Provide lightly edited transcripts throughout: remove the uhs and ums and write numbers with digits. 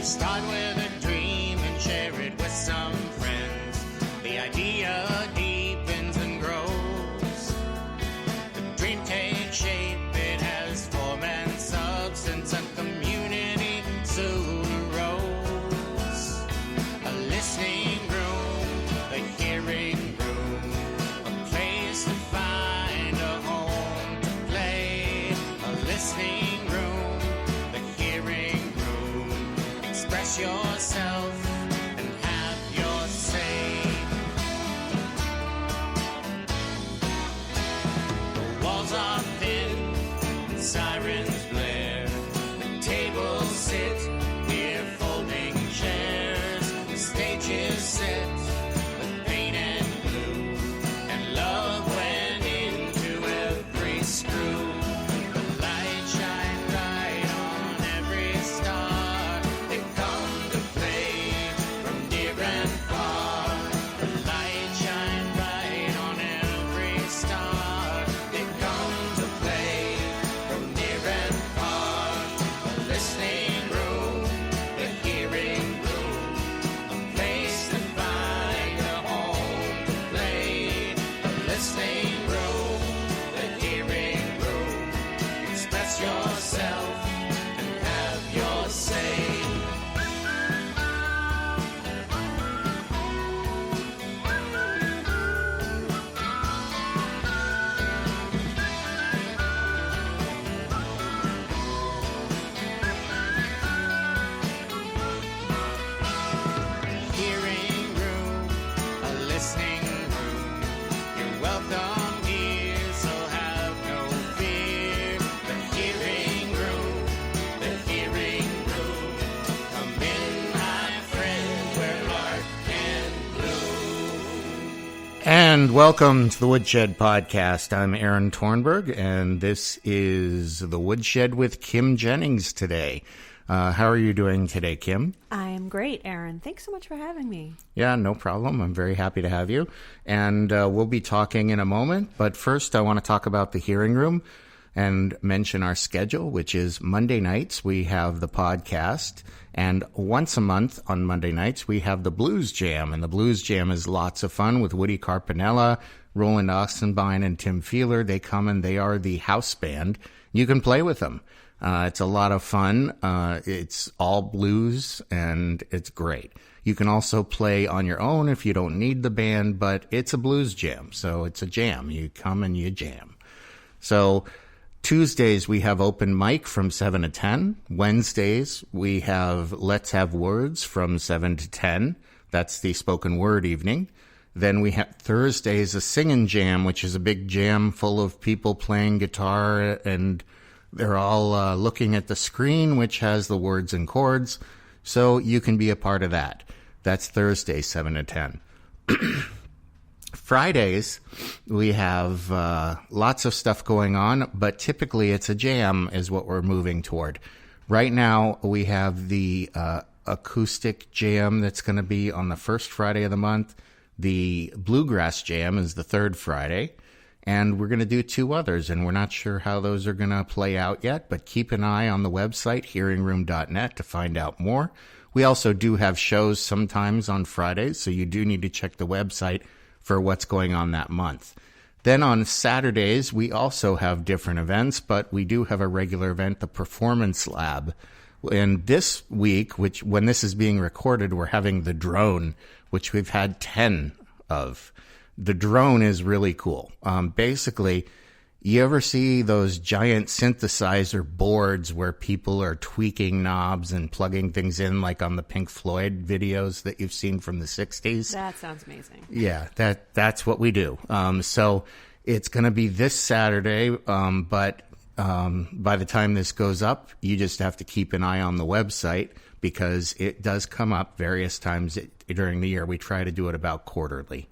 Start with a dream and share it with some friends. The idea deepens and grows. The dream takes shape, it has form and substance. A community soon arose. A listening room, a hearing room, a place to find a home to play. A listening room, the hearing room. Express yourself and have your say. The walls are thin, and sirens blare. The tables sit near folding chairs. The stage is set with paint and glue, and love went into every screw. The light shine bright on every star. They come to play from near and far. The light shine bright on every star. They come to play from near and far. A listening room, a hearing room, a place to find a home to play. A listening room, a hearing room. Express yourself and have your say. Hearing room, a listening room. You're welcome here, so have no fear. The hearing room, the hearing room. Come in, my friend, where art can bloom. And welcome to the Woodshed Podcast. I'm Aaron Tornberg, and this is the Woodshed with Kim Jennings today. How are you doing today, Kim? I am great, Aaron. Thanks so much for having me. Yeah, no problem. I'm very happy to have you. And we'll be talking in a moment. But first, I want to talk about the hearing room and mention our schedule, which is Monday nights. We have the podcast. And once a month on Monday nights, we have the Blues Jam. And the Blues Jam is lots of fun with Woody Carpinella, Roland Oxenbein, and Tim Feeler. They come and they are the house band. You can play with them. It's a lot of fun. It's all blues, and it's great. You can also play on your own if you don't need the band, but it's a blues jam, so it's a jam. You come and you jam. So Tuesdays, we have open mic from 7 to 10. Wednesdays, we have Let's Have Words from 7 to 10. That's the spoken word evening. Then we have Thursdays, a singing jam, which is a big jam full of people playing guitar, and they're all looking at the screen, which has the words and chords, so you can be a part of that. That's Thursday, 7 to 10. Fridays, we have lots of stuff going on, but typically it's a jam is what we're moving toward. Right now, we have the acoustic jam that's going to be on the first Friday of the month. The bluegrass jam is the third Friday. And we're going to do two others, and we're not sure how those are going to play out yet, but keep an eye on the website, hearingroom.net, to find out more. We also do have shows sometimes on Fridays, so you do need to check the website for what's going on that month. Then on Saturdays, we also have different events, but we do have a regular event, the Performance Lab. And this week, which when this is being recorded, we're having the drone, which we've had 10 of. The drone is really cool. Basically, you ever see those giant synthesizer boards where people are tweaking knobs and plugging things in, like on the Pink Floyd videos that you've seen from the 60s? That sounds amazing. Yeah, that's what we do. So it's going to be this Saturday, but by the time this goes up, you just have to keep an eye on the website because it does come up various times during the year. We try to do it about quarterly.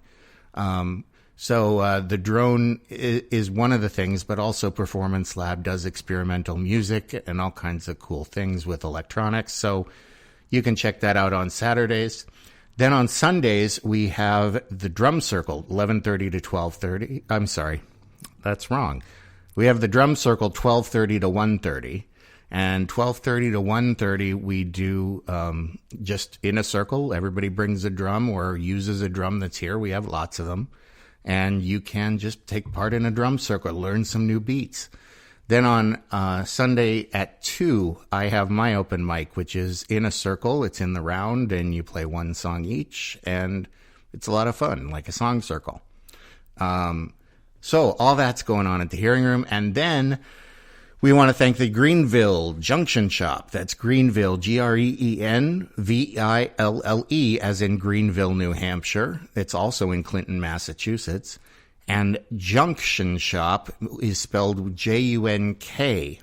So the drone is one of the things, but also Performance Lab does experimental music and all kinds of cool things with electronics. So you can check that out on Saturdays. Then on Sundays, we have the Drum Circle, 11:30 to 12:30. I'm sorry, that's wrong. We have the Drum Circle, 12:30 to 1:30. And 12:30 to 1:30, we do just in a circle. Everybody brings a drum or uses a drum that's here. We have lots of them. And you can just take part in a drum circle, learn some new beats. Then on Sunday at 2, I have my open mic, which is in a circle. It's in the round, and you play one song each, and it's a lot of fun, like a song circle. So all that's going on at the Hearing Room. And then we want to thank the Greenville Junction Shop. That's Greenville, Grenville, as in Greenville, New Hampshire. It's also in Clinton, Massachusetts. And Junction Shop is spelled Junktion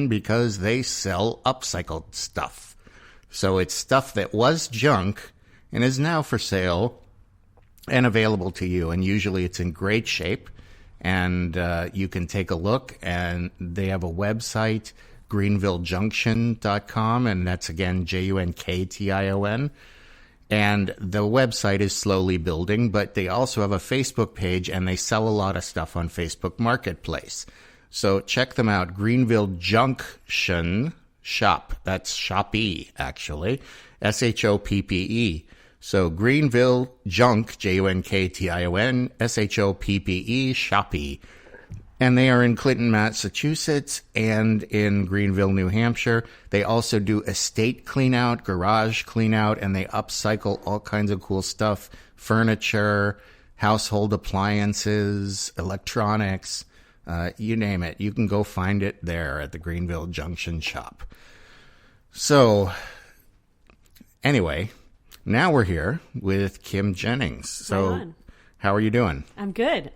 because they sell upcycled stuff. So it's stuff that was junk and is now for sale and available to you. And usually it's in great shape. And you can take a look. And they have a website, greenvillejunction.com. And that's, again, Junktion. And the website is slowly building, but they also have a Facebook page, and they sell a lot of stuff on Facebook Marketplace. So check them out, Greenville Junction Shop. That's Shoppe, actually, Shoppe. So Greenville Junk, Junktion, Shoppe, Shoppe. And they are in Clinton, Massachusetts, and in Greenville, New Hampshire. They also do estate clean-out, garage clean-out, and they upcycle all kinds of cool stuff, furniture, household appliances, electronics, you name it. You can go find it there at the Greenville Junction Shop. So, anyway, now we're here with Kim Jennings. So, Right on. How are you doing? I'm good.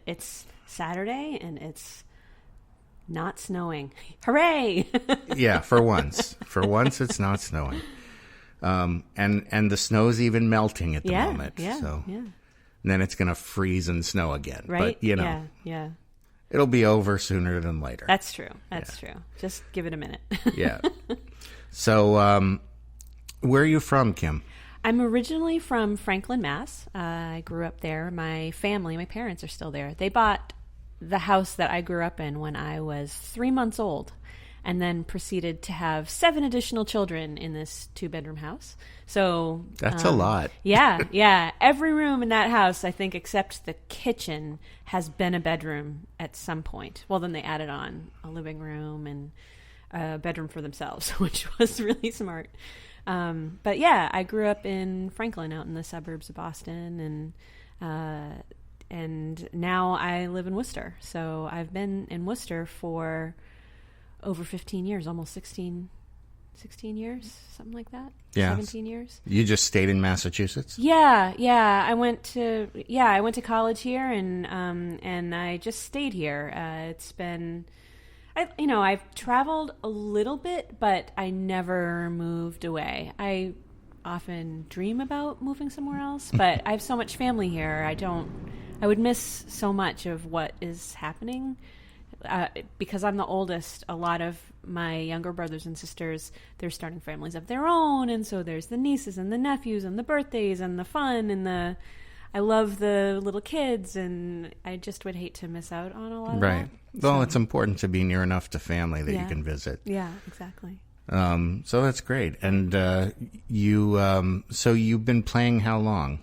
It's Saturday, and it's not snowing. Hooray! Yeah, for once. For once, it's not snowing. And the snow's even melting at the moment. So. And then it's going to freeze and snow again. Right? But, you know, Yeah. It'll be over sooner than later. That's true. Just give it a minute. Yeah. So, where are you from, Kim? I'm originally from Franklin, Mass. I grew up there. My parents are still there. They bought the house that I grew up in when I was 3 months old, and then proceeded to have 7 additional children in this 2-bedroom house. So that's a lot. Yeah. Every room in that house, I think, except the kitchen, has been a bedroom at some point. Well, then they added on a living room and a bedroom for themselves, which was really smart. But yeah, I grew up in Franklin, out in the suburbs of Boston, and now I live in Worcester. So I've been in Worcester for over 15 years, almost 16 years, something like that. Yeah. 17 years. You just stayed in Massachusetts? Yeah. I went to college here, and I just stayed here. It's been, I've traveled a little bit, but I never moved away. I often dream about moving somewhere else, but I have so much family here. I would miss so much of what is happening. Because I'm the oldest, a lot of my younger brothers and sisters, they're starting families of their own, and so there's the nieces and the nephews and the birthdays and the fun and I love the little kids, and I just would hate to miss out on a lot of that. Right. Well, it's important to be near enough to family that you can visit. Yeah, exactly. So that's great. And so you've been playing how long?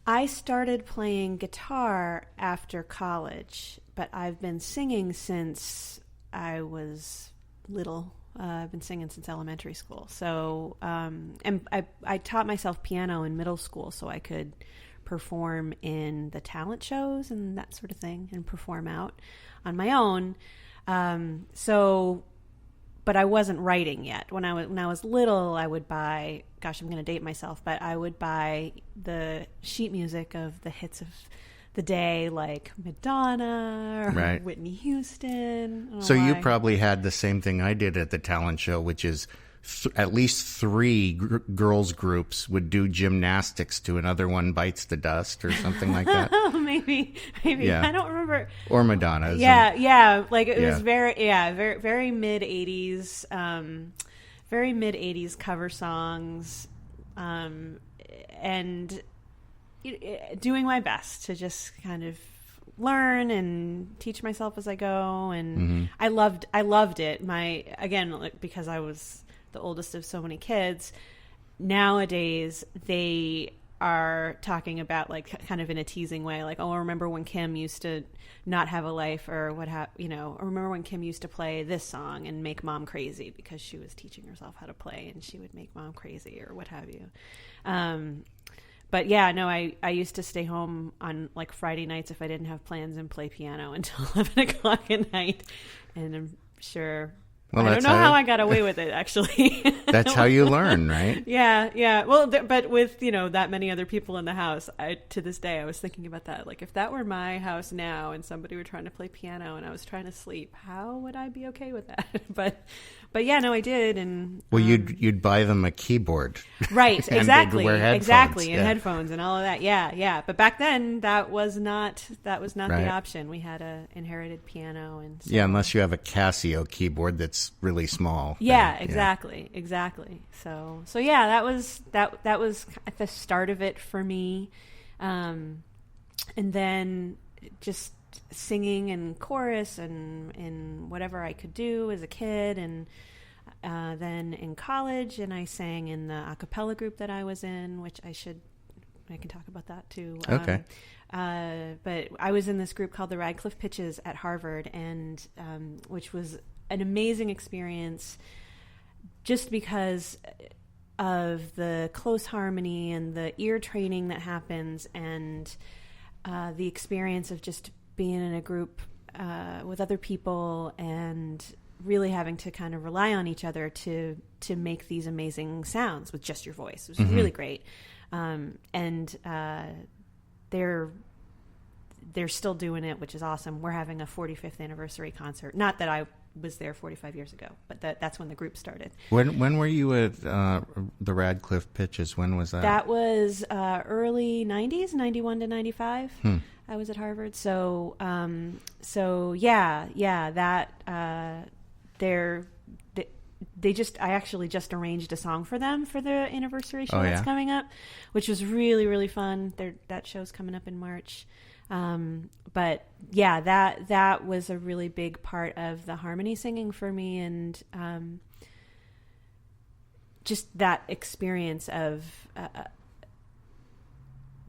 I started playing guitar after college, but I've been singing since I was little. I've been singing since elementary school. So, and I taught myself piano in middle school so I could perform in the talent shows and that sort of thing, and perform out on my own. But I wasn't writing yet. When I was little, I would buy, gosh, I'm going to date myself, but I would buy the sheet music of the hits of the day, like Madonna or Whitney Houston. So you probably had the same thing I did at the talent show, which is at least 3 girls groups would do gymnastics to Another One Bites the Dust or something like that. maybe. Yeah. I don't remember. Or Madonna's. Yeah. Like it was very mid 80s, very mid 80s cover songs, and doing my best to just kind of learn and teach myself as I go. And I loved it. Because I was the oldest of so many kids, nowadays they are talking about, like, kind of in a teasing way, like, oh, remember when Kim used to not have a life, or or remember when Kim used to play this song and make mom crazy because she was teaching herself how to play and she would make mom crazy, or what have you. But yeah, no, I used to stay home on, like, Friday nights if I didn't have plans and play piano until 11 o'clock at night. And I'm sure, I don't know how I got away with it, actually. That's how you learn, right? Yeah. Well, but with, that many other people in the house, to this day, I was thinking about that. Like, if that were my house now and somebody were trying to play piano and I was trying to sleep, how would I be okay with that? But yeah, no, I did. And well, you'd buy them a keyboard, right? And exactly, wear headphones. Exactly, and yeah. headphones and all of that. Yeah. But back then, that was not right. the option. We had a inherited piano, and so, yeah, unless you have a Casio keyboard that's really small. Yeah, exactly. So yeah, that was at the start of it for me, and then just singing and chorus and whatever I could do as a kid, and then in college, and I sang in the a cappella group that I was in, which I can talk about that too. Okay. But I was in this group called the Radcliffe Pitches at Harvard, and which was an amazing experience just because of the close harmony and the ear training that happens, and the experience of just being in a group with other people and really having to kind of rely on each other to make these amazing sounds with just your voice. It was really great. And they're still doing it, which is awesome. We're having a 45th anniversary concert. Not that I was there 45 years ago, but that's when the group started. When were you at the Radcliffe Pitches? When was that? That was early 90s, 91 to 95. I was at Harvard. So yeah, that I actually just arranged a song for them for the anniversary show that's coming up, which was really, really fun. That show's coming up in March. But yeah, that was a really big part of the harmony singing for me, and just that experience of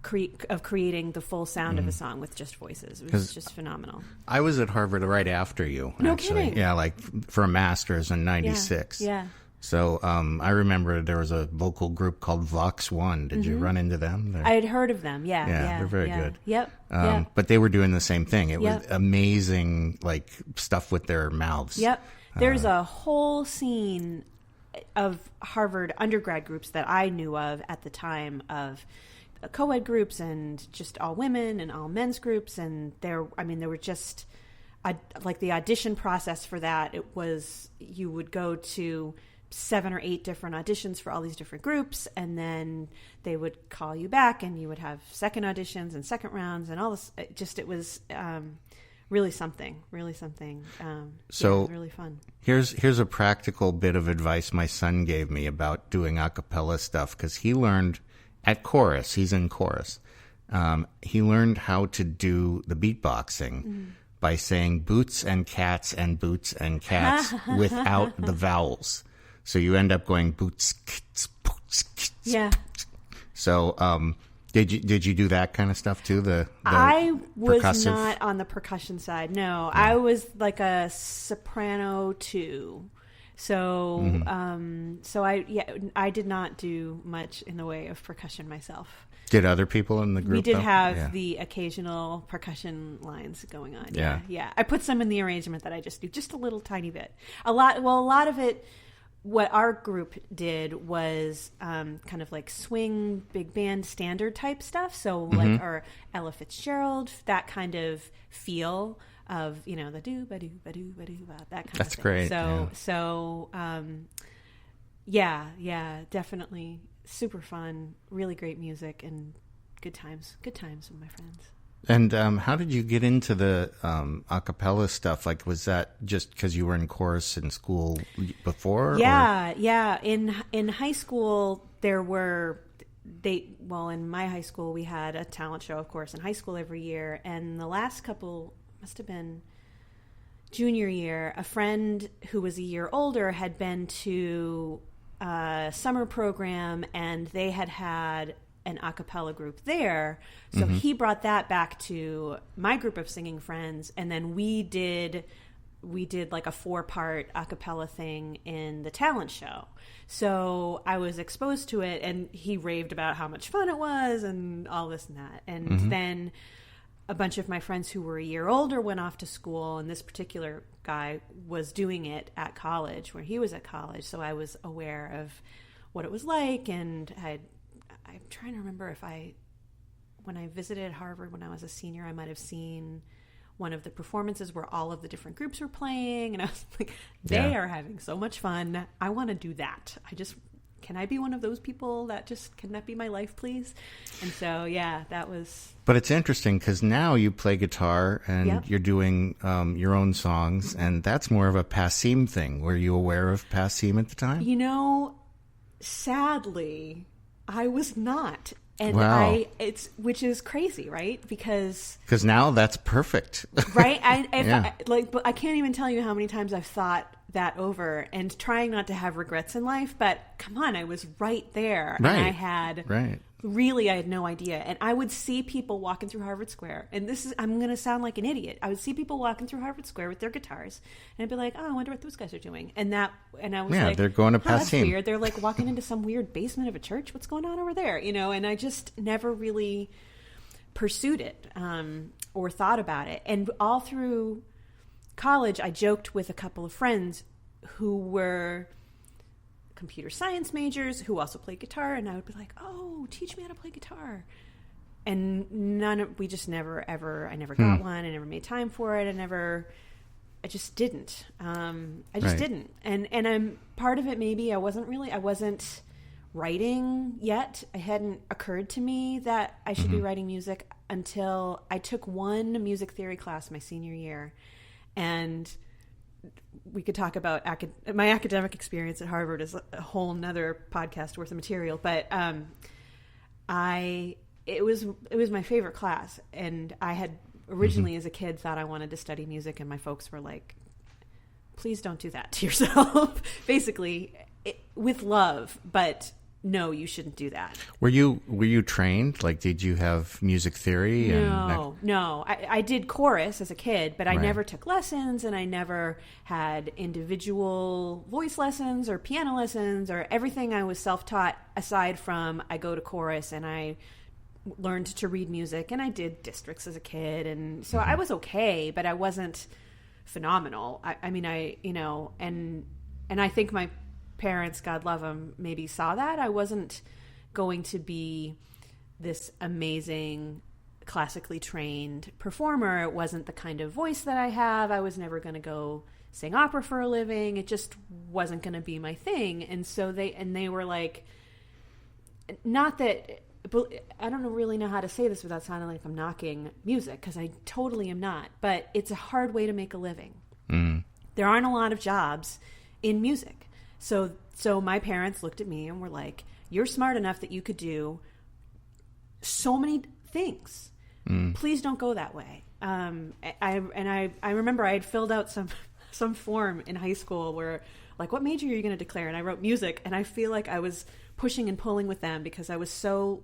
creating the full sound of a song with just voices. It was just phenomenal. I was at Harvard right after you. No actually. kidding. Yeah, like for a master's in '96. Yeah. So I remember there was a vocal group called Vox One. Did you run into them? I had heard of them. Yeah, they're very good. Yep. But they were doing the same thing. It was amazing, like stuff with their mouths. Yep. There's a whole scene of Harvard undergrad groups that I knew of at the time, of co-ed groups and just all women and all men's groups, and there were just like the audition process for that. It was, you would go to 7 or 8 different auditions for all these different groups, and then they would call you back and you would have second auditions and second rounds and all this. It was really something. So really fun. Here's a practical bit of advice my son gave me about doing a cappella stuff, because he learned at chorus. He's in chorus. He learned how to do the beatboxing by saying boots and cats and boots and cats without the vowels. So you end up going boots, kits, boots, kits. Yeah. So did you do that kind of stuff too? I was percussive? not on the percussion side. No, yeah. I was like a soprano 2. So I did not do much in the way of percussion myself. Did other people in the group? We did have the occasional percussion lines going on. Yeah. I put some in the arrangement that I just do, just a little tiny bit. A lot of it, what our group did was kind of like swing, big band, standard type stuff. So like our Ella Fitzgerald, that kind of feel of, the do ba do ba do ba do ba, that kind of thing. That's great. So definitely super fun, really great music, and good times with my friends. And how did you get into the a cappella stuff? Like, was that just because you were in chorus in school before? Yeah. In high school, there were in my high school, we had a talent show, of course, in high school every year. And the last couple, must have been junior year, a friend who was a year older had been to a summer program, and they had an a cappella group there. So he brought that back to my group of singing friends, and then we did like a 4-part a cappella thing in the talent show. So I was exposed to it, and he raved about how much fun it was and all this and that. And then a bunch of my friends who were a year older went off to school, and this particular guy was doing it at college, where he was at college. So I was aware of what it was like, and I'm trying to remember when I visited Harvard when I was a senior, I might have seen one of the performances where all of the different groups were playing, and I was like, they are having so much fun. I want to do that. Can I be one of those people can that be my life, please? And so, that was... But it's interesting because now you play guitar and you're doing your own songs, and that's more of a Passim thing. Were you aware of Passim at the time? Sadly, I was not. And wow. Which is crazy, right? Because now that's perfect. Right? But I can't even tell you how many times I've thought that over and trying not to have regrets in life, but come on, I was right there. Right. And I had no idea. And I would see people walking through Harvard Square, and I'm going to sound like an idiot. I would see people walking through Harvard Square with their guitars, and I'd be like, oh, I wonder what those guys are doing. And I was like, they're going to that's Passim. weird. They're like walking into some weird basement of a church. What's going on over there? And I just never really pursued it or thought about it. And all through college, I joked with a couple of friends who were computer science majors who also played guitar, and I would be like, oh, teach me how to play guitar. And we just never ever, I never got one. I never made time for it. I just didn't. Didn't. And I'm part of it. Maybe I wasn't writing yet. It hadn't occurred to me that I should be writing music until I took one music theory class my senior year. And we could talk about my academic experience at Harvard is a whole nother podcast worth of material. But it was my favorite class, and I had originally as a kid thought I wanted to study music, and my folks were like, "Please don't do that to yourself." Basically, with love, but no, you shouldn't do that. Were you trained? Like, did you have music theory? No. I did chorus as a kid, but I never took lessons, and I never had individual voice lessons or piano lessons, or everything I was self-taught, aside from I go to chorus and I learned to read music, and I did districts as a kid, and so I was okay, but I wasn't phenomenal. And I think my parents, God love them, maybe saw that I wasn't going to be this amazing classically trained performer. It wasn't the kind of voice that I have. I was never going to go sing opera for a living. It just wasn't going to be my thing. And so they were like, not that, I don't really know how to say this without sounding like I'm knocking music, because I totally am not, but it's a hard way to make a living. There aren't a lot of jobs in music. So my parents looked at me and were like, you're smart enough that you could do so many things. Please don't go that way. I remember I had filled out some form in high school where, like, what major are you going to declare? And I wrote music, and I feel like I was pushing and pulling with them because I was so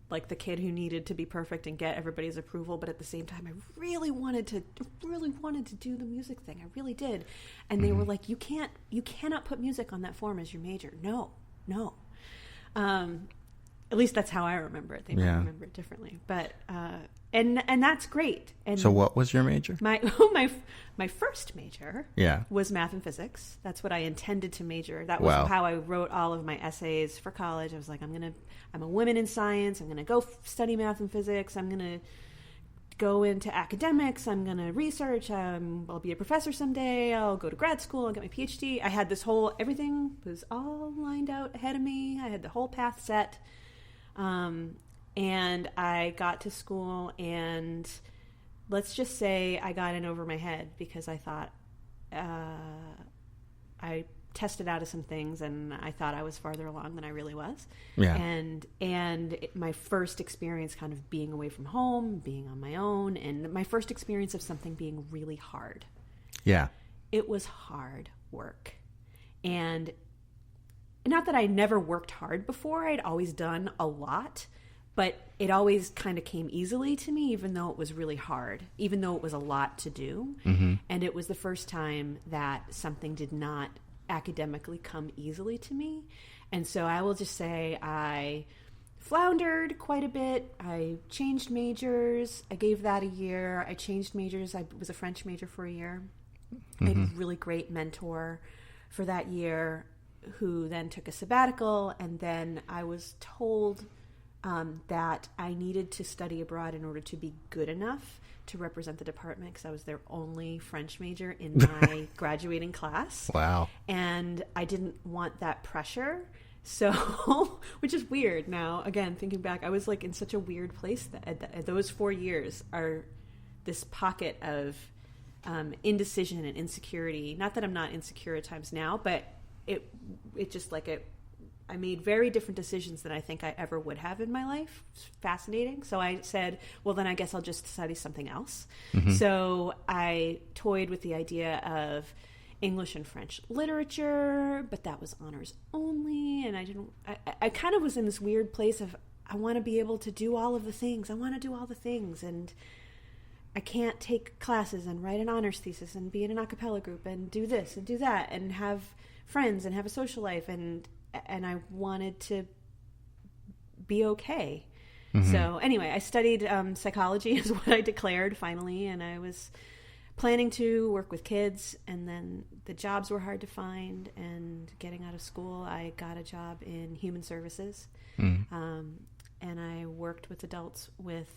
like the kid who needed to be perfect and get everybody's approval, but at the same time, I really wanted to do the music thing. I really did. And they were like, you cannot put music on that form as your major. No. At least that's how I remember it. They might remember it differently, but, and that's great. And so what was your major? My first major was math and physics. That's what I intended to major. That was how I wrote all of my essays for college. I was like, I'm a woman in science. I'm going to go study math and physics. I'm going to go into academics. I'm going to research. I'll be a professor someday. I'll go to grad school. I'll get my PhD. I had everything was all lined out ahead of me. I had the whole path set. And I got to school, and let's just say I got in over my head because I thought I tested out of some things, and I thought I was farther along than I really was. Yeah. My first experience kind of being away from home, being on my own, and my first experience of something being really hard. Yeah. It was hard work. And not that I never worked hard before. I'd always done a lot, but it always kind of came easily to me, even though it was really hard, even though it was a lot to do. Mm-hmm. And it was the first time that something did not academically come easily to me. And so I will just say I floundered quite a bit. I changed majors. I gave that a year. I changed majors. I was a French major for a year. I had a really great mentor for that year who then took a sabbatical. And then I was told that I needed to study abroad in order to be good enough to represent the department, because I was their only French major in my graduating class. Wow. And I didn't want that pressure. So, which is weird now. Again, thinking back, I was like in such a weird place that those 4 years are this pocket of indecision and insecurity. Not that I'm not insecure at times now, but it just like I made very different decisions than I think I ever would have in my life. It's fascinating. So I said, well, then I guess I'll just study something else. Mm-hmm. So I toyed with the idea of English and French literature, but that was honors only. And I kind of was in this weird place of, I want to be able to do all of the things. I want to do all the things. And I can't take classes and write an honors thesis and be in an a cappella group and do this and do that and have friends and have a social life. And I wanted to be okay. Mm-hmm. So anyway, I studied psychology is what I declared finally, and I was planning to work with kids, and then the jobs were hard to find, and getting out of school, I got a job in human services, and I worked with adults with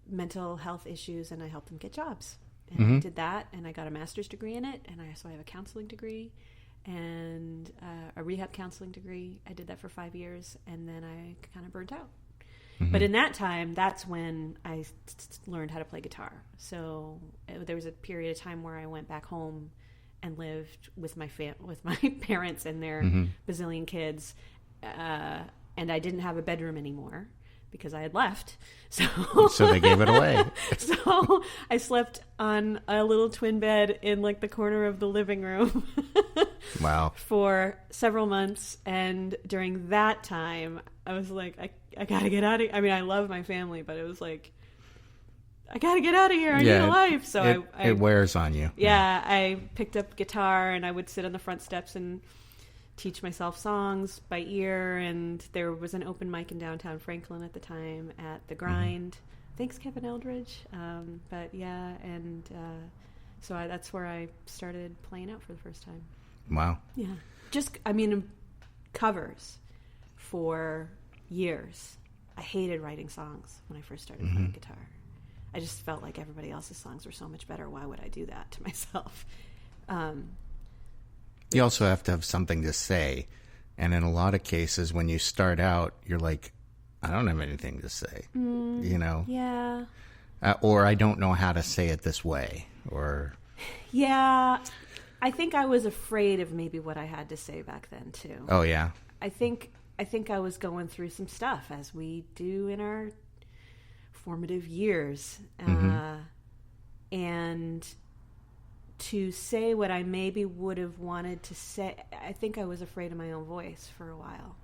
mental health issues, and I helped them get jobs. And I did that, and I got a master's degree in it, and so I have a counseling degree and a rehab counseling degree. I did that for 5 years, and then I kind of burnt out. Mm-hmm. But in that time, that's when I learned how to play guitar. So there was a period of time where I went back home and lived with my parents and their bazillion kids, and I didn't have a bedroom anymore because I had left. So they gave it away. So I slept on a little twin bed in like the corner of the living room. Wow. For several months. And during that time, I was like, I got to get out of here. I mean, I love my family, but it was like, I got to get out of here. I need a life. So it wears on you. Yeah. I picked up guitar and I would sit on the front steps and teach myself songs by ear. And there was an open mic in downtown Franklin at the time at The Grind. Thanks, Kevin Eldridge. But yeah. And so that's where I started playing out for the first time. Wow. Yeah. Covers for years. I hated writing songs when I first started playing guitar. I just felt like everybody else's songs were so much better. Why would I do that to myself? You also have to have something to say. And in a lot of cases, when you start out, you're like, I don't have anything to say, you know? Yeah. Or I don't know how to say it this way. Or yeah. I think I was afraid of maybe what I had to say back then, too. Oh, yeah. I think I was going through some stuff, as we do in our formative years. And to say what I maybe would have wanted to say, I think I was afraid of my own voice for a while.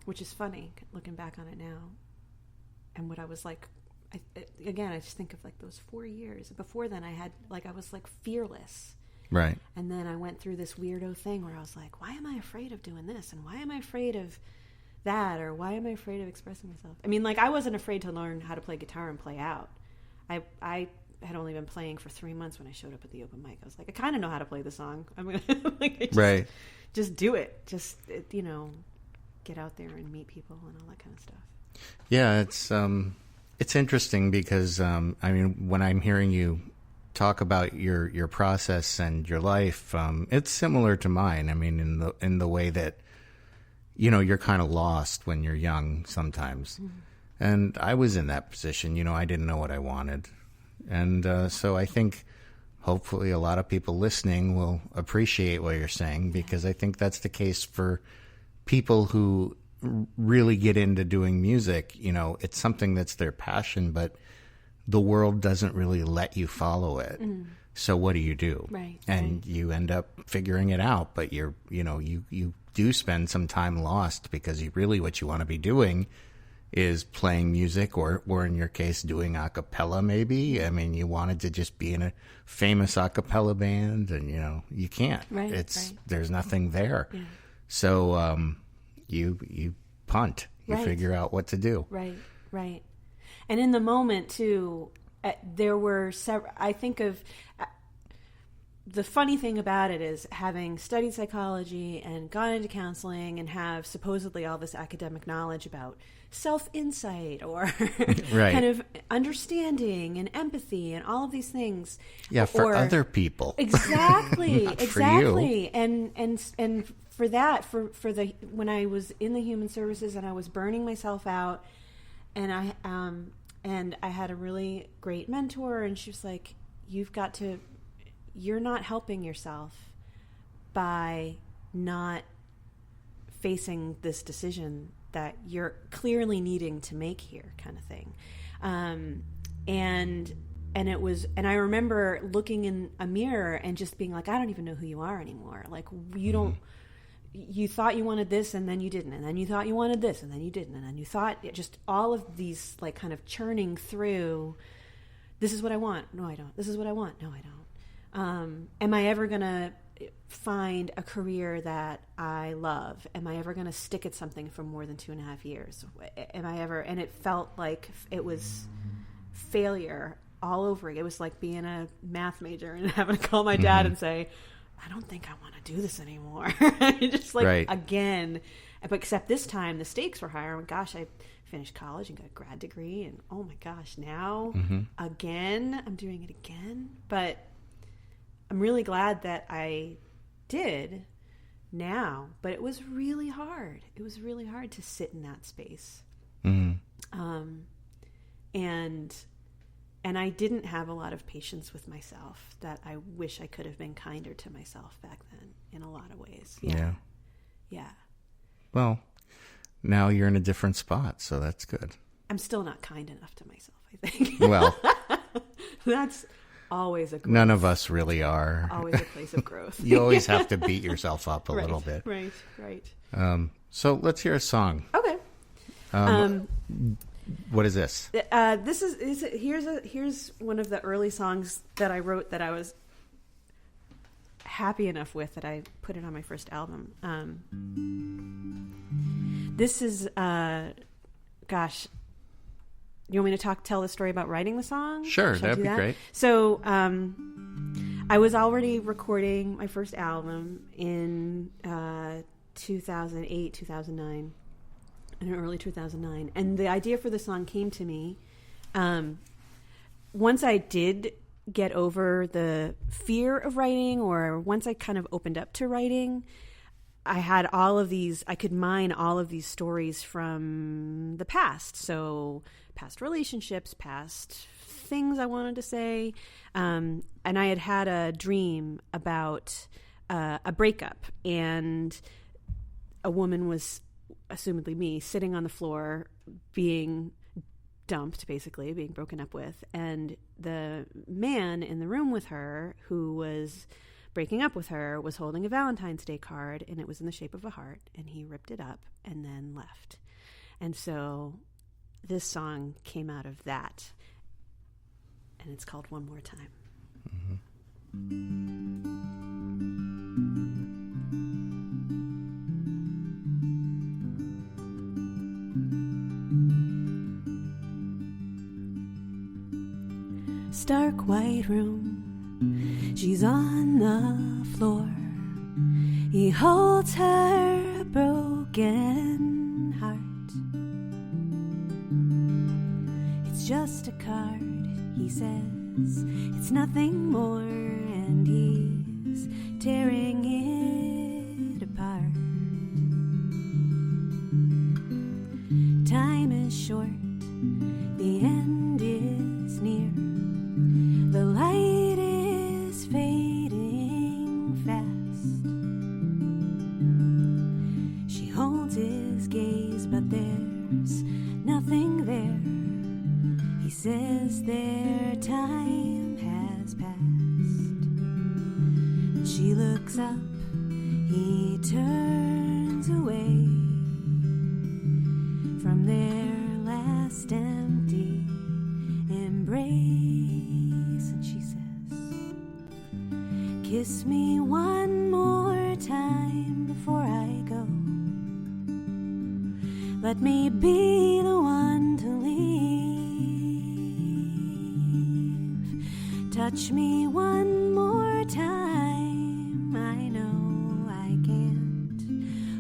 Which is funny, looking back on it now. And what I was like, I just think of like those 4 years. Before then, I was like fearless. Right. And then I went through this weirdo thing where I was like, why am I afraid of doing this? And why am I afraid of that? Or why am I afraid of expressing myself? I mean, like, I wasn't afraid to learn how to play guitar and play out. I had only been playing for 3 months when I showed up at the open mic. I was like, I kind of know how to play the song. I'm going to just do it. Just, get out there and meet people and all that kind of stuff. Yeah, it's interesting because, when I'm hearing you talk about your process and your life, it's similar to mine. I mean, in the way that, you're kind of lost when you're young sometimes. And I was in that position. I didn't know what I wanted. And so I think hopefully a lot of people listening will appreciate what you're saying, because I think that's the case for people who really get into doing music. You know, it's something that's their passion, but the world doesn't really let you follow it. So what do you do? Right. And you end up figuring it out, but you do spend some time lost, because what you want to be doing is playing music, or in your case, doing a cappella maybe. I mean, you wanted to just be in a famous a cappella band, and, you can't. Right. There's nothing there. Yeah. So you punt. You figure out what to do. Right. And in the moment, too, there were several, I think of, the funny thing about it is, having studied psychology and gone into counseling and have supposedly all this academic knowledge about self-insight or kind of understanding and empathy and all of these things. Yeah, for other people. Exactly. Not exactly. For you. And for that, for the, when I was in the human services and I was burning myself out, and I had a really great mentor, and she was like, you're not helping yourself by not facing this decision that you're clearly needing to make here, kind of thing. And I remember looking in a mirror and just being like, I don't even know who you are anymore. Like, you thought you wanted this and then you didn't. And then you thought you wanted this and then you didn't. And then you thought, just all of these, like, kind of churning through, this is what I want. No, I don't. This is what I want. No, I don't. Am I ever going to find a career that I love? Am I ever going to stick at something for more than 2.5 years? Am I ever? And it felt like it was failure all over. It was like being a math major and having to call my dad and say, I don't think I want to do this anymore. Just like, again, but except this time the stakes were higher. Gosh, I finished college and got a grad degree, and oh my gosh, now again, I'm doing it again. But I'm really glad that I did now, but it was really hard. It was really hard to sit in that space. And I didn't have a lot of patience with myself, that I wish I could have been kinder to myself back then in a lot of ways. Yeah. Well, now you're in a different spot, so that's good. I'm still not kind enough to myself, I think. Well, that's always a growth. None of us really are. Always a place of growth. You always have to beat yourself up a little bit. Right. So let's hear a song. Okay. What is this? Here's one of the early songs that I wrote that I was happy enough with that I put it on my first album. This is gosh, you want me to tell the story about writing the song? Sure, that'd be great. So I was already recording my first album in 2008, 2009. In early 2009, and the idea for the song came to me once I did get over the fear of writing, or once I kind of opened up to writing. I had I could mine all of these stories from the past, so past relationships, past things I wanted to say, and I had a dream about a breakup, and a woman was, assumedly me, sitting on the floor being dumped, basically being broken up with, and the man in the room with her who was breaking up with her was holding a Valentine's Day card, and it was in the shape of a heart, and he ripped it up and then left. And so this song came out of that, and it's called One More Time. Stark white room, she's on the floor. He holds her broken heart. It's just a card, he says, it's nothing more, and he's tearing it apart. Time is short, the end is near. The light is looks up, he turns away from their last empty embrace, and she says, kiss me one more time before I go. Let me be the one to leave. Touch me one more time. I know I can't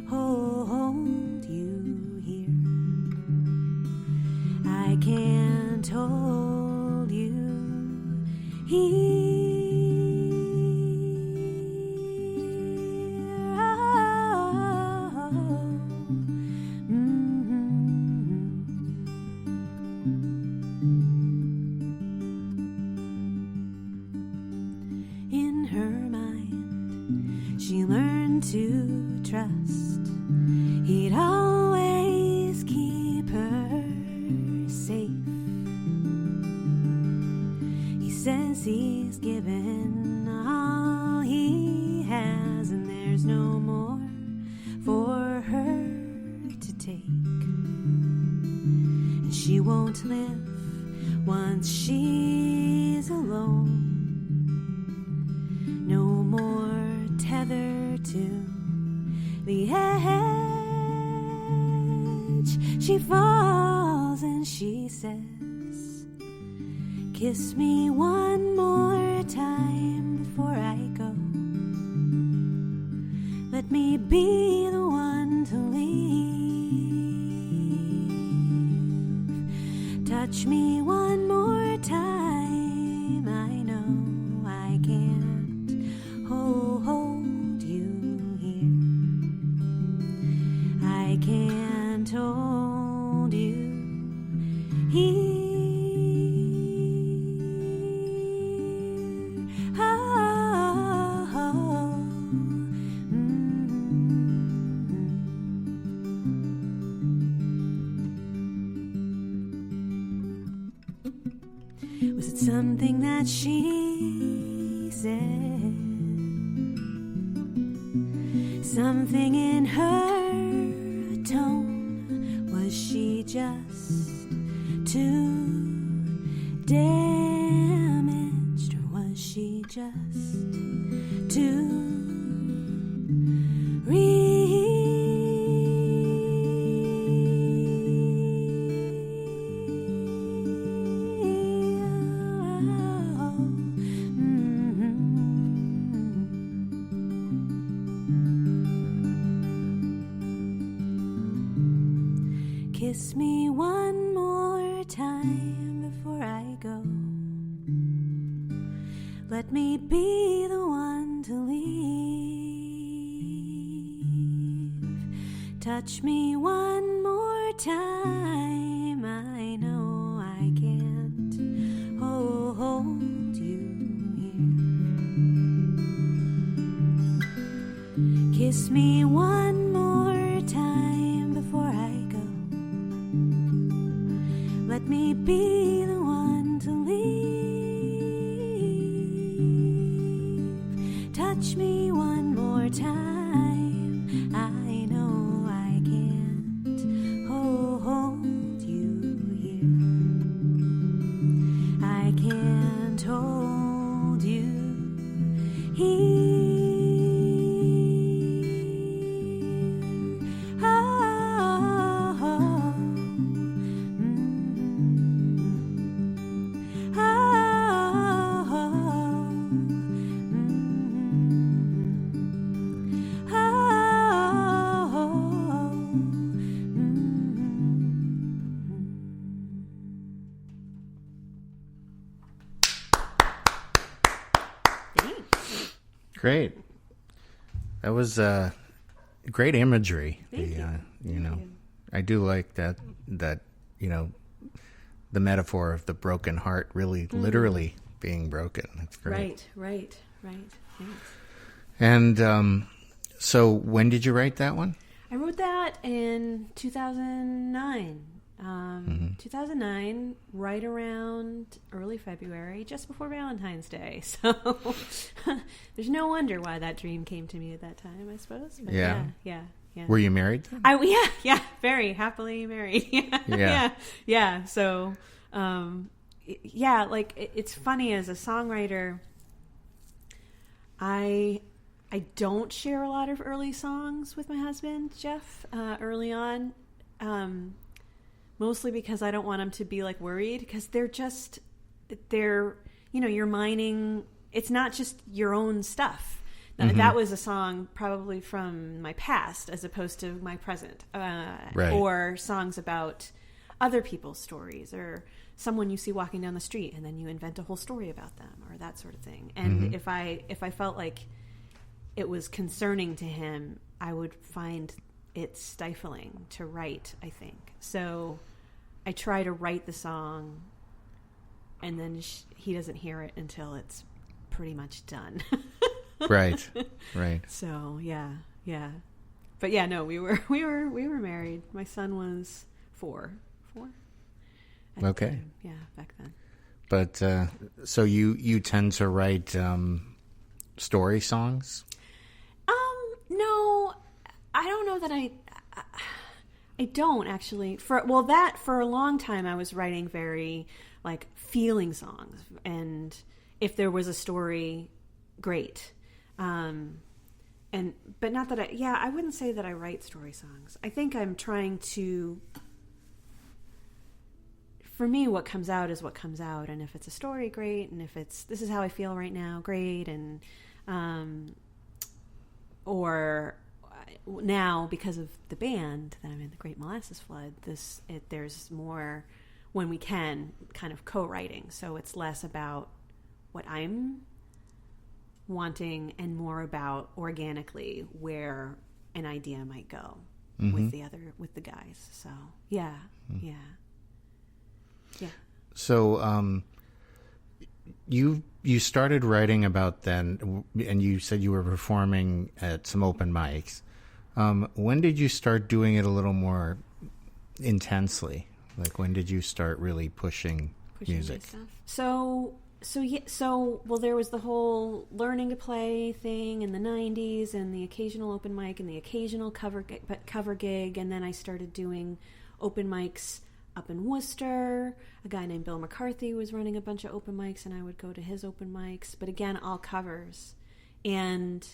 hold you here. I can't hold you here. To trust he'd always keep her safe. He says he's given all he has, and there's no more for her to take. And she won't live once she's alone. No more tethered to the edge. She falls and she says, kiss me one more time before I go. Let me be the one to leave. Touch me one more time. I know I can't hold you here. I can't hold you here. Was it something that she said? Something in her tone? Was she just too damaged, or was she just too real? Kiss me one more time before I go. Let me be the one to leave. Touch me one more time. I know I can't hold you here. Kiss me one more time before I go. Let me be the one to leave. Touch me one more time. I know I can't hold you here. I can't hold you here. Great. That was great imagery. Thank you. You know, I do like that, you know, the metaphor of the broken heart really literally being broken. That's great. Right. Thanks. And so when did you write that one? I wrote that in 2009. 2009, right around early February, just before Valentine's Day. So there's no wonder why that dream came to me at that time, I suppose. But yeah. Were you married then? Yeah, very happily married. Yeah. So, it's funny as a songwriter, I don't share a lot of early songs with my husband, Jeff, early on. Mostly because I don't want him to be like worried, because you're mining. It's not just your own stuff. That was a song probably from my past as opposed to my present, right. Or songs about other people's stories, or someone you see walking down the street and then you invent a whole story about them, or that sort of thing. And if I felt like it was concerning to him, I would find it's stifling to write, I think. So I try to write the song, and then he doesn't hear it until it's pretty much done. Right. So yeah. But yeah, no, we were married. My son was four. Okay. Yeah, back then. But so you tend to write story songs? No. I don't know that I don't actually. For a long time I was writing very like feeling songs, and if there was a story, great. But not that I wouldn't say that I write story songs. I think I'm trying to, for me, what comes out is what comes out, and if it's a story, great, and if it's this is how I feel right now, great, and or now, because of the band that I'm in, the Great Molasses Flood, there's more, when we can, kind of co-writing. So it's less about what I'm wanting and more about organically where an idea might go with the guys. So yeah. So you started writing about then, and you said you were performing at some open mics. When did you start doing it a little more intensely? Like, when did you start really pushing music? So there was the whole learning to play thing in the 90s, and the occasional open mic and the occasional cover gig, and then I started doing open mics up in Worcester. A guy named Bill McCarthy was running a bunch of open mics, and I would go to his open mics, but again, all covers. And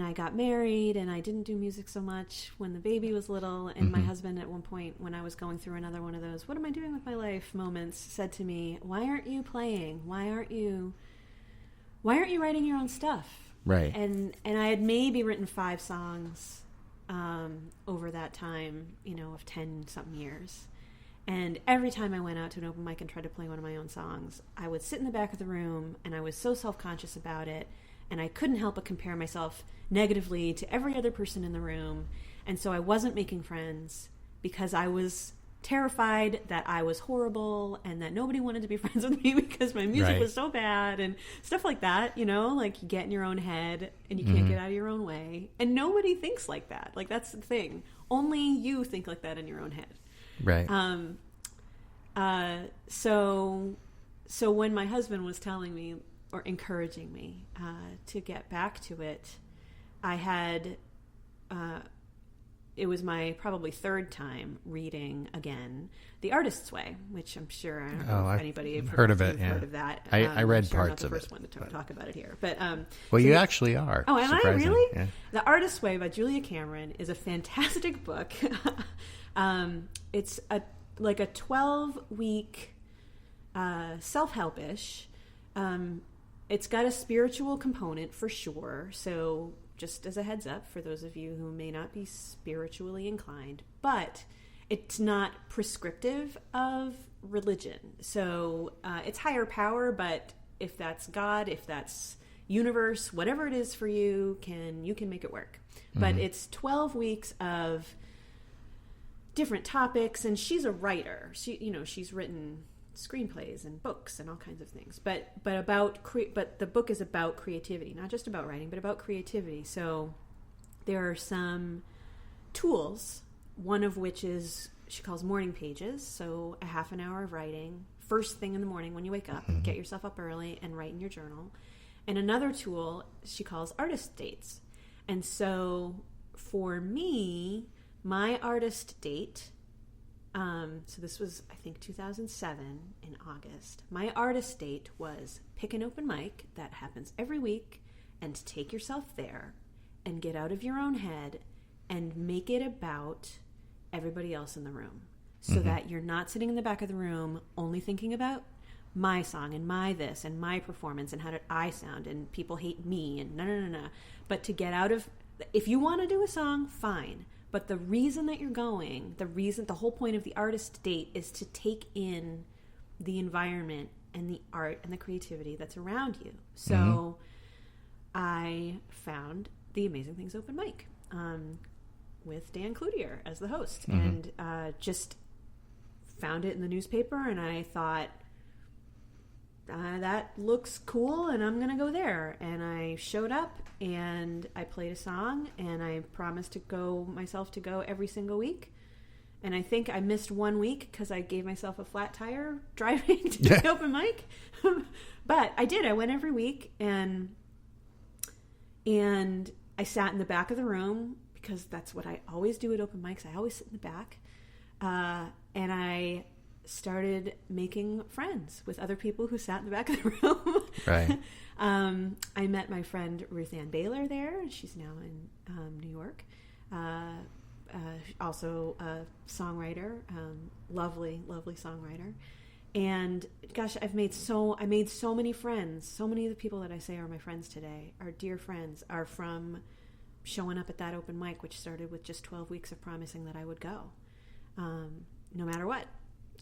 I got married, and I didn't do music so much when the baby was little. And my husband, at one point, when I was going through another one of those "what am I doing with my life" moments, said to me, "Why aren't you playing? Why aren't you writing your own stuff?" Right. And I had maybe written 5 songs over that time, of 10-something years. And every time I went out to an open mic and tried to play one of my own songs, I would sit in the back of the room, and I was so self-conscious about it. And I couldn't help but compare myself negatively to every other person in the room. And so I wasn't making friends because I was terrified that I was horrible and that nobody wanted to be friends with me because my music was so bad and stuff like that, like you get in your own head and you can't get out of your own way. And nobody thinks like that. Like, that's the thing. Only you think like that in your own head. Right. So when my husband was telling me, or encouraging me to get back to it, I had, it was my probably 3rd time reading again The Artist's Way, which I'm sure, I don't know if anybody heard of it. Heard of that. I read sure parts I'm of not the first it. one to talk about it here. But well, you actually are. Oh, am I really? Yeah. The Artist's Way by Julia Cameron is a fantastic book. It's a 12-week self-help-ish. It's got a spiritual component for sure. So just as a heads up for those of you who may not be spiritually inclined, but it's not prescriptive of religion. So it's higher power, but if that's God, if that's universe, whatever it is for you, you can make it work. But it's 12 weeks of different topics, and she's a writer. She's written screenplays and books and all kinds of things, but the book is about creativity, not just about writing, but about creativity. So there are some tools one of which is she calls morning pages, so a half an hour of writing first thing in the morning when you wake up. Get yourself up early and write in your journal. And another tool she calls artist dates. And so for me, my artist date, so this was, I think, 2007 in August. My artist date was pick an open mic that happens every week and take yourself there and get out of your own head and make it about everybody else in the room so that you're not sitting in the back of the room only thinking about my song and my this and my performance and how did I sound and people hate me and no. But to get out of, if you want to do a song, fine. But the reason that you're going, the whole point of the artist date is to take in the environment and the art and the creativity that's around you. So I found the Amazing Things open mic with Dan Cloutier as the host and just found it in the newspaper and I thought, that looks cool and I'm going to go there. And I showed up and I played a song and I promised myself to go every single week. And I think I missed 1 week because I gave myself a flat tire driving to the open mic. But I did. I went every week and I sat in the back of the room because that's what I always do at open mics. I always sit in the back. And I started making friends with other people who sat in the back of the room. Right. I met my friend Ruth Ann Baylor there. She's now in New York. Also a songwriter, lovely songwriter. And gosh, I made so many friends. So many of the people that I say are my friends today, are dear friends, are from showing up at that open mic, which started with just 12 weeks of promising that I would go, no matter what.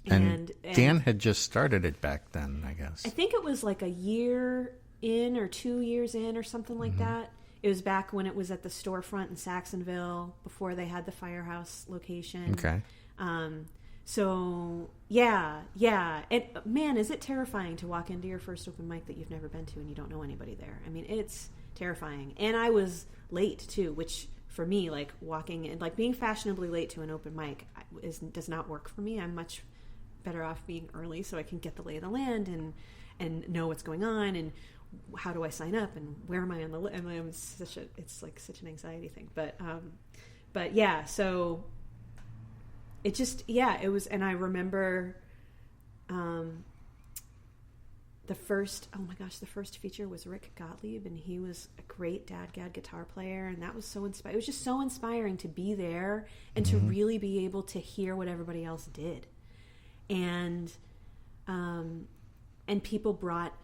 And Dan had just started it back then, I guess. I think it was like a year in or 2 years in or something like that. It was back when it was at the storefront in Saxonville before they had the Firehouse location. Okay. So, yeah. And man, is it terrifying to walk into your first open mic that you've never been to and you don't know anybody there. I mean, it's terrifying. And I was late, too, which for me, like walking in, like being fashionably late to an open mic does not work for me. I'm much better off being early so I can get the lay of the land and know what's going on and how do I sign up and where am I on the list? It's like such an anxiety thing. But yeah, so it just, it was, and I remember the first feature was Rick Gottlieb, and he was a great dadgad guitar player, and that was so inspiring. It was just so inspiring to be there and to really be able to hear what everybody else did. And people brought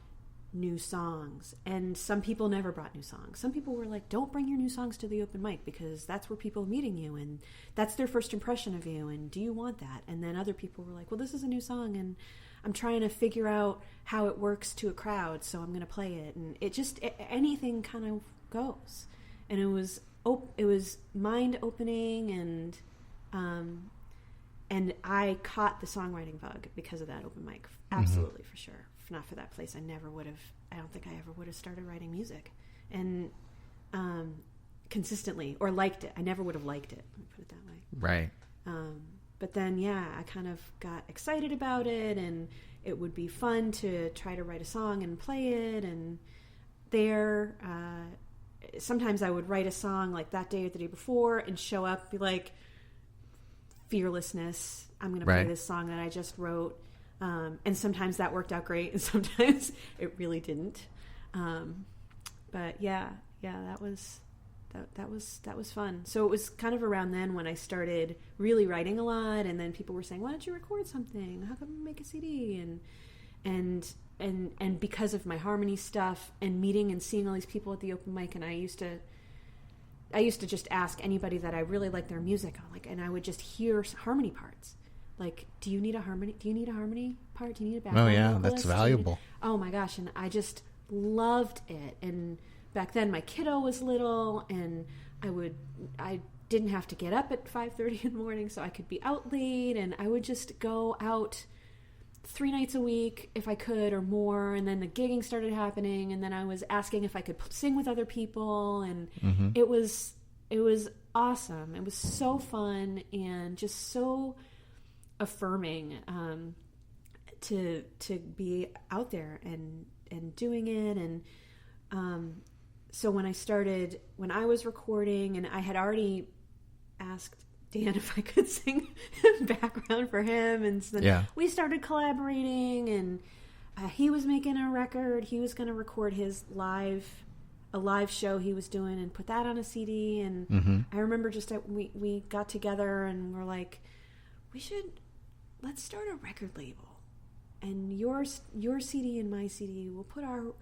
new songs, and some people never brought new songs. Some people were like, don't bring your new songs to the open mic because that's where people are meeting you and that's their first impression of you, and do you want that? And then other people were like, well, this is a new song and I'm trying to figure out how it works to a crowd, so I'm going to play it. And anything kind of goes. And it was mind opening, and I caught the songwriting bug because of that open mic. Absolutely, for sure. If not for that place, I don't think I ever would have started writing music. And consistently, or liked it. I never would have liked it, let me put it that way. Right. But then, I kind of got excited about it, and it would be fun to try to write a song and play it. And sometimes I would write a song like that day or the day before and show up, be like, fearlessness, I'm going to play this song that I just wrote. And sometimes that worked out great, and sometimes it really didn't. But that was fun. So it was kind of around then when I started really writing a lot, and then people were saying, why don't you record something? How come you make a CD? And because of my harmony stuff and meeting and seeing all these people at the open mic, and I used to just ask anybody that I really liked their music, and I would just hear harmony parts. Like, do you need a harmony part? Do you need a background vocalist? That's valuable. Oh my gosh, and I just loved it. And back then my kiddo was little, and I didn't have to get up at 5:30 in the morning, so I could be out late, and I would just go out 3 nights a week if I could, or more. And then the gigging started happening, and then I was asking if I could sing with other people, and it was it was awesome. It was so fun and just so affirming to be out there and doing it. And so when I was recording, and I had already asked Dan if I could sing background for him, and so then we started collaborating, and he was making a record. He was going to record his a live show he was doing and put that on a CD. And I remember just that we got together and we're like, let's start a record label, and your CD and my CD, we'll put our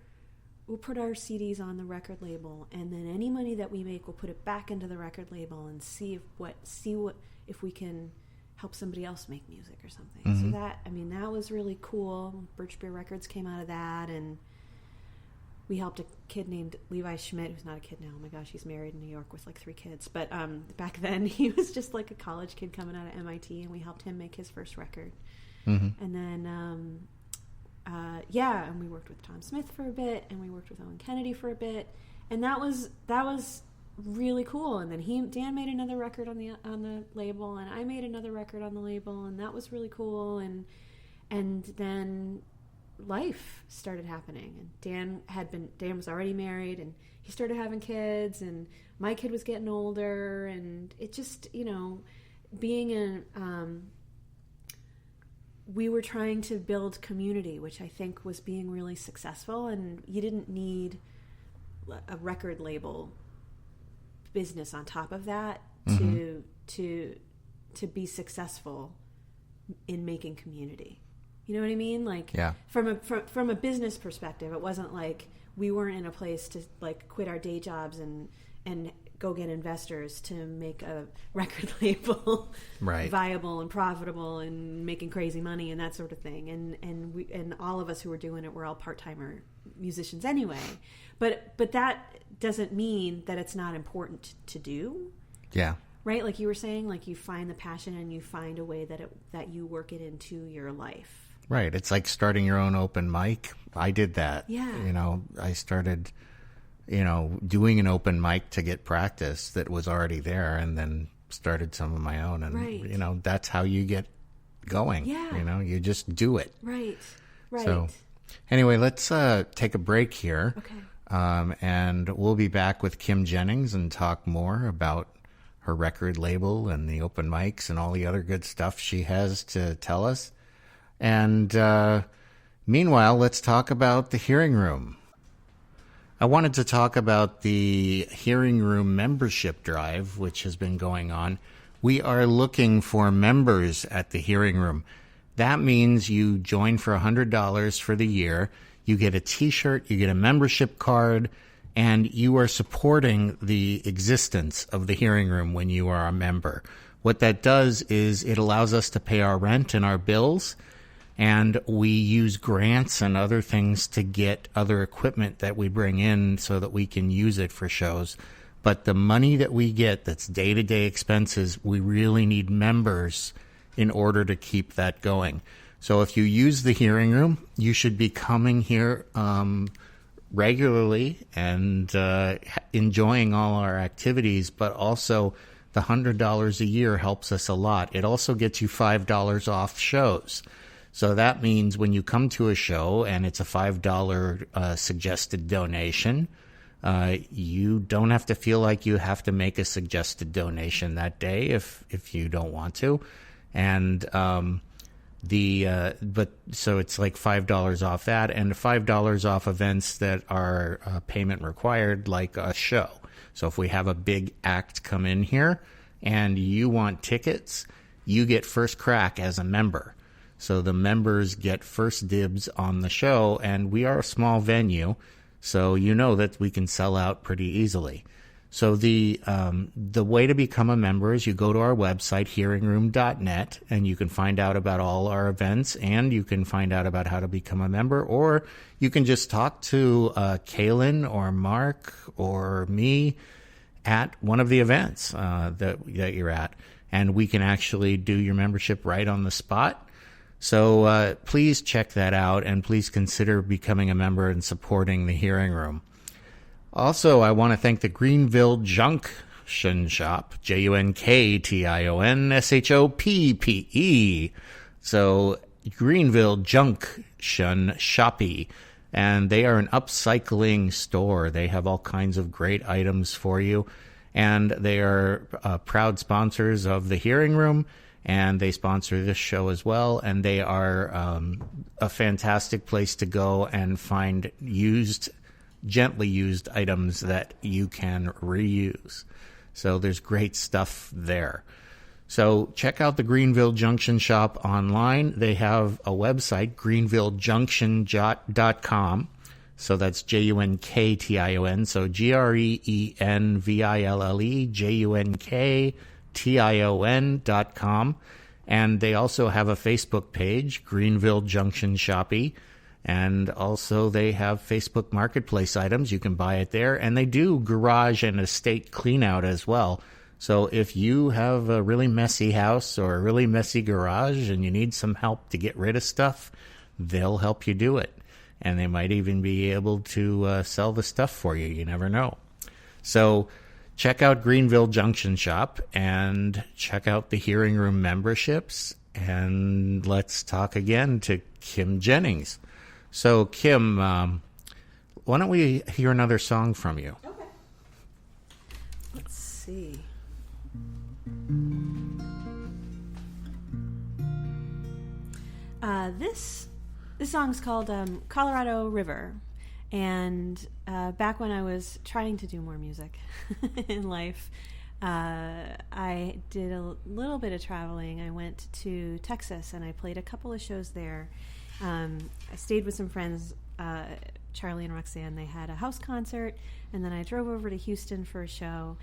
CDs on the record label, and then any money that we make, we'll put it back into the record label and see if we can help somebody else make music or something. So that was really cool. Birch Beer Records came out of that, and we helped a kid named Levi Schmidt, who's not a kid now. Oh my gosh, he's married in New York with like 3 kids. But back then, he was just like a college kid coming out of MIT, and we helped him make his first record. And then and we worked with Tom Smith for a bit, and we worked with Owen Kennedy for a bit, and that was really cool. And then Dan made another record on the label, and I made another record on the label, and that was really cool. And then life started happening, and Dan was already married, and he started having kids, and my kid was getting older, and it just, being in we were trying to build community, which I think was being really successful, and you didn't need a record label business on top of that to be successful in making community. You know what I mean? Like, from a business perspective, it wasn't like we weren't in a place to like quit our day jobs and go get investors to make a record label viable and profitable and making crazy money and that sort of thing. And all of us who were doing it were all part-timer musicians anyway. But that doesn't mean that it's not important to do. Yeah. Right? Like you were saying, like you find the passion and you find a way that you work it into your life. Right. It's like starting your own open mic. I did that. Yeah. I started, doing an open mic to get practice that was already there, and then started some of my own. And, that's how you get going. Yeah. You just do it. Right. So anyway, let's take a break here. Okay. And we'll be back with Kim Jennings and talk more about her record label and the open mics and all the other good stuff she has to tell us. And meanwhile, let's talk about the Hearing Room. I wanted to talk about the Hearing Room membership drive, which has been going on. We are looking for members at the Hearing Room. That means you join for $100 for the year. You get a T-shirt, you get a membership card, and you are supporting the existence of the Hearing Room when you are a member. What that does is it allows us to pay our rent and our bills, and we use grants and other things to get other equipment that we bring in so that we can use it for shows. But the money that we get that's day-to-day expenses, we really need members in order to keep that going. So if you use the Hearing Room, you should be coming here regularly and enjoying all our activities, but also the $100 a year helps us a lot. It also gets you $5 off shows. So that means when you come to a show and it's a $5 suggested donation, you don't have to feel like you have to make a suggested donation that day if you don't want to. And so it's like $5 off that, and $5 off events that are payment required, like a show. So if we have a big act come in here and you want tickets, you get first crack as a member. So the members get first dibs on the show, and we are a small venue, so that we can sell out pretty easily. So the way to become a member is you go to our website, hearingroom.net, and you can find out about all our events, and you can find out about how to become a member, or you can just talk to Kaylin or Mark or me at one of the events that you're at, and we can actually do your membership right on the spot. So please check that out, and please consider becoming a member and supporting the Hearing Room. Also, I want to thank the Greenville Junk Junction Shop, JUNKTIONSHOPPE. So Greenville Junction Shoppy. And they are an upcycling store. They have all kinds of great items for you. And they are proud sponsors of the Hearing Room, and they sponsor this show as well. And they are a fantastic place to go and find gently used items that you can reuse. So there's great stuff there. So check out the Greenville Junction Shop online. They have a website, greenvillejunction.com. So that's JUNKTION. So GRENVILLEJUNKTION.com. And they also have a Facebook page, Greenville Junction Shoppy. And also they have Facebook Marketplace items. You can buy it there. And they do garage and estate clean out as well. So if you have a really messy house or a really messy garage and you need some help to get rid of stuff, they'll help you do it. And they might even be able to sell the stuff for you. You never know. So check out Greenville Junction Shop and check out the Hearing Room memberships. And let's talk again to Kim Jennings. So, Kim, why don't we hear another song from you? Okay. Let's see. This song's called Colorado River. And back when I was trying to do more music in life, I did a little bit of traveling. I went to Texas and I played a couple of shows there. I stayed with some friends, Charlie and Roxanne. They had a house concert, and then I drove over to Houston for a show,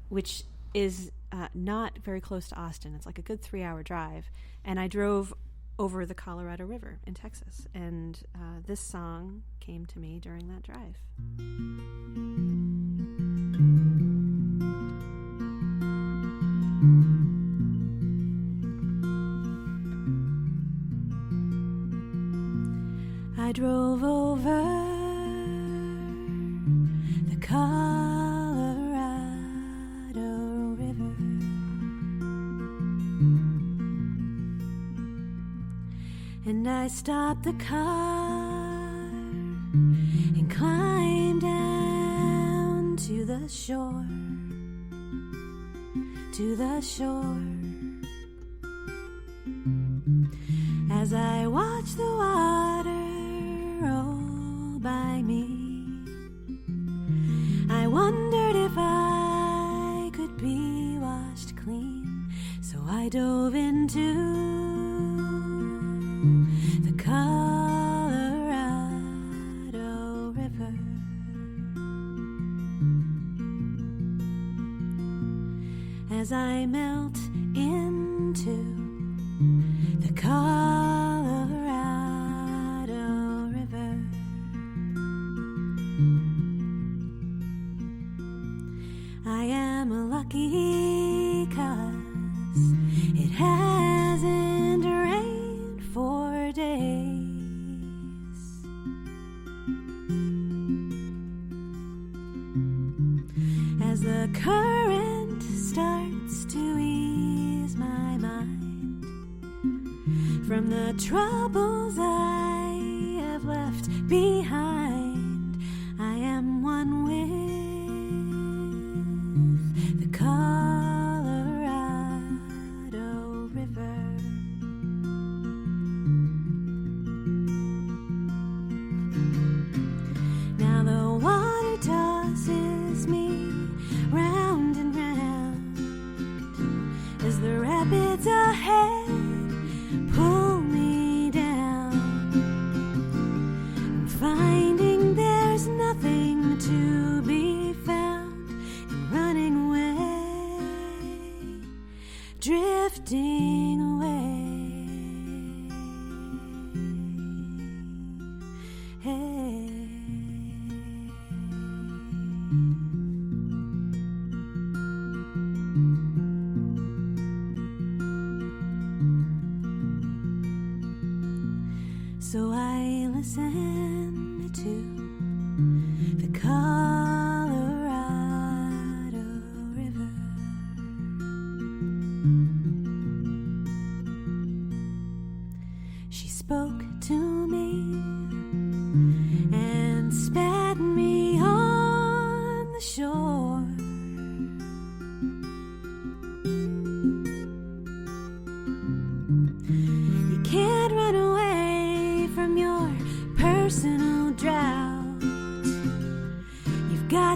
which is not very close to Austin. It's like a good 3-hour drive. And I drove over the Colorado River in Texas. And this song came to me during that drive. I drove over the Colorado River, and I stopped the car and climbed down to the shore, as I watched the water roll by me. I wondered if I could be washed clean, so I dove into the Colorado River. As I melt into the Colorado River, I am lucky 'cause it hasn't rained for days. As the current starts to ease my mind from the troubles I have left behind, I am one with the Colorado River. Now the water tosses me round and round as the rapids ahead pull me down. I'm finding there's nothing to be found in running away, drifting away. Hey. So I listen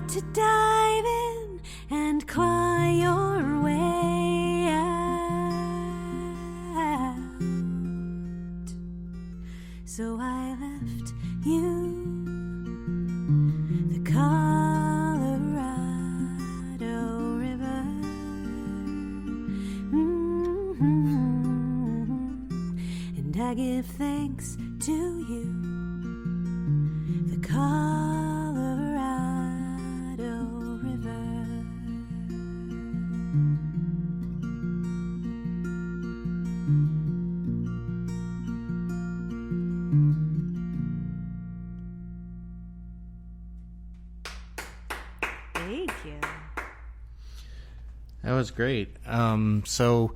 got to dive in and claw your way out. So I left you the Colorado River. And I give thanks to you, the Colorado River. Thank you. That was great. So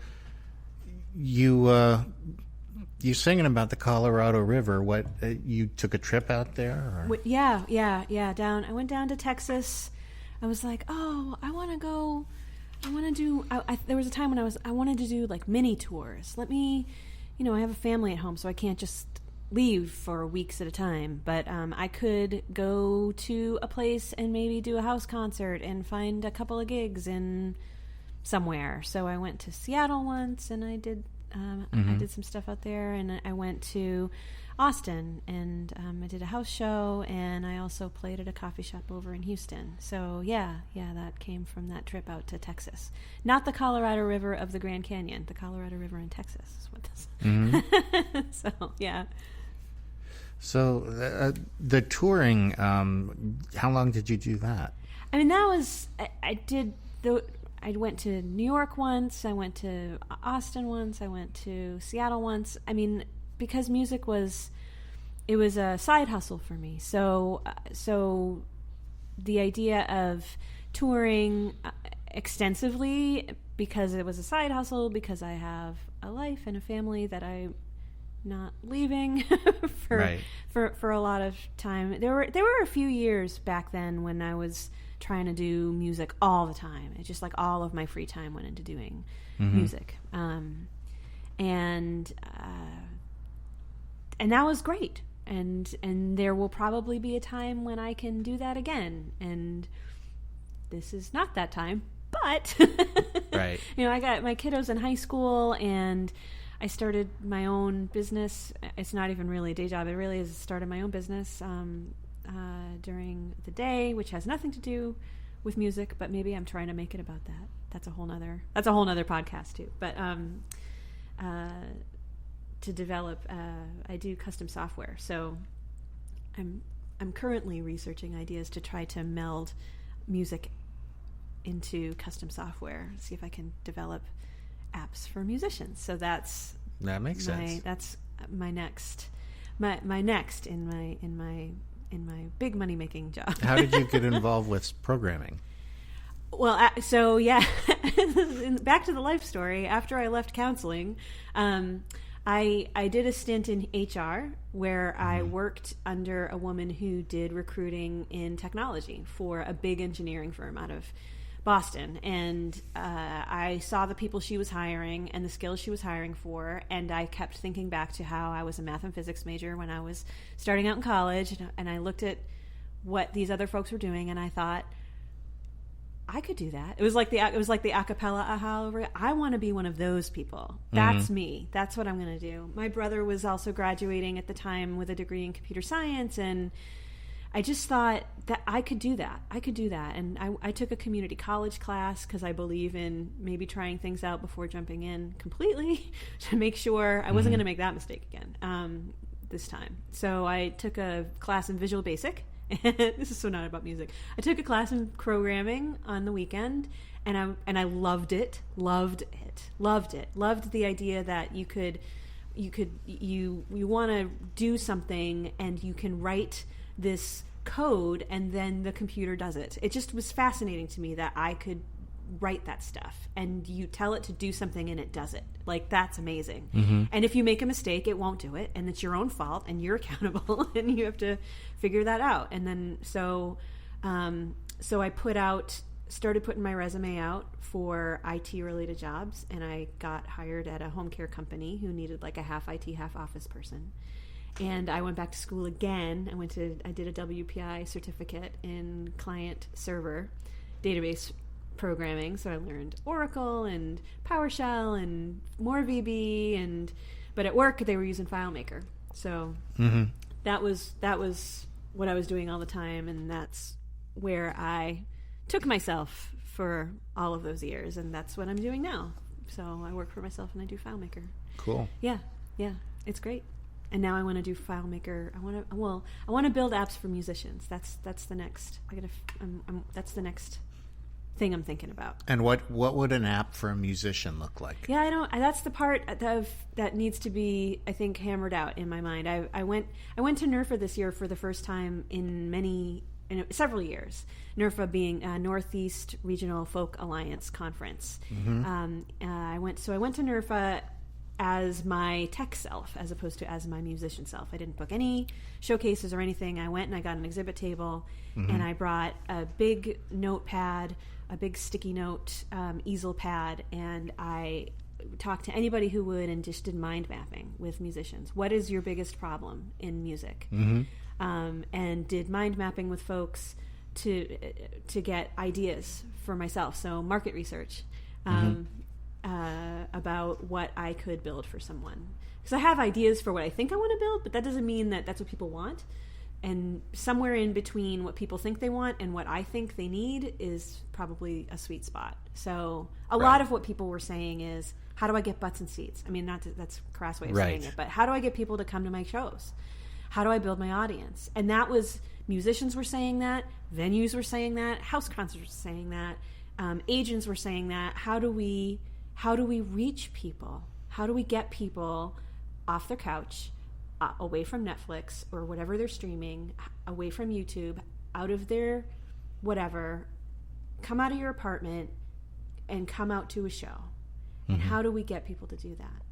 you singing about the Colorado River. What you took a trip out there? Or? Yeah. Down. I went down to Texas. I was like, oh, I want to go. I want to do. There was a time when I wanted to do like mini tours. Let me, I have a family at home, so I can't just leave for weeks at a time. But I could go to a place and maybe do a house concert and find a couple of gigs in somewhere. So I went to Seattle once, and I did some stuff out there, and I went to Austin, and I did a house show, and I also played at a coffee shop over in Houston. So yeah, that came from that trip out to Texas. Not the Colorado River of the Grand Canyon, the Colorado River in Texas is what this. So yeah. So the touring, how long did you do that? I mean, that was I went to New York once, I went to Austin once, I went to Seattle once. I mean, because music was a side hustle for me. So the idea of touring extensively, because it was a side hustle, because I have a life and a family that I'm not leaving for a lot of time. There were a few years back then when I was trying to do music all the time. It's just like all of my free time went into doing music. And that was great. And there will probably be a time when I can do that again. And this is not that time, but right. I got my kiddos in high school, and I started my own business. It's not even really a day job. It really is started my own business during the day, which has nothing to do with music, but maybe I'm trying to make it about that. That's a whole nother podcast too. But to develop, I do custom software. So I'm currently researching ideas to try to meld music into custom software, see if I can develop apps for musicians. So that makes sense. That's my next in my big money making job. How did you get involved with programming? Well, so yeah, back to the life story. After I left counseling, I did a stint in HR where I worked under a woman who did recruiting in technology for a big engineering firm out of Boston, and I saw the people she was hiring and the skills she was hiring for, and I kept thinking back to how I was a math and physics major when I was starting out in college, and I looked at what these other folks were doing, and I thought, I could do that. It was like the a cappella aha over it. I want to be one of those people. That's me. That's what I'm going to do. My brother was also graduating at the time with a degree in computer science, and I just thought that I could do that. And I took a community college class because I believe in maybe trying things out before jumping in completely to make sure I wasn't going to make that mistake again this time. So I took a class in Visual Basic. This is so not about music. I took a class in programming on the weekend, and I loved it. Loved the idea that you want to do something and you can write this code and then the computer does it. It just was fascinating to me that I could write that stuff and you tell it to do something and it does it. Like, that's amazing. And if you make a mistake, it won't do it, and it's your own fault and you're accountable and you have to figure that out. And then so I started putting my resume out for IT related jobs, and I got hired at a home care company who needed like a half IT, half office person. And I went back to school again. I did a WPI certificate in client server database programming. So I learned Oracle and PowerShell and more VB, but at work they were using FileMaker. So that was what I was doing all the time, and that's where I took myself for all of those years, and that's what I'm doing now. So I work for myself and I do FileMaker. Cool. Yeah, it's great. And now I want to do FileMaker. I want to build apps for musicians. That's the next. That's the next thing I'm thinking about. And what would an app for a musician look like? Yeah, that's the part that needs to be, I think, hammered out in my mind. I went to NERFA this year for the first time in several years. NERFA being Northeast Regional Folk Alliance Conference. I went to NERFA as my tech self as opposed to as my musician self. I didn't book any showcases or anything. I went and I got an exhibit table, and I brought a big notepad, a big sticky note easel pad, and I talked to anybody who would and just did mind mapping with musicians. What is your biggest problem in music? And did mind mapping with folks to get ideas for myself. So market research. About what I could build for someone. Because I have ideas for what I think I want to build, but that doesn't mean that that's what people want. And somewhere in between what people think they want and what I think they need is probably a sweet spot. So a lot of what people were saying is, how do I get butts and seats? I mean, that's a crass way of saying it, but how do I get people to come to my shows? How do I build my audience? And that was, musicians were saying that, venues were saying that, house concerts were saying that, agents were saying that. How do we reach people? How do we get people off their couch, away from Netflix or whatever they're streaming, away from YouTube, out of their whatever, come out of your apartment and come out to a show? And how do we get people to do that?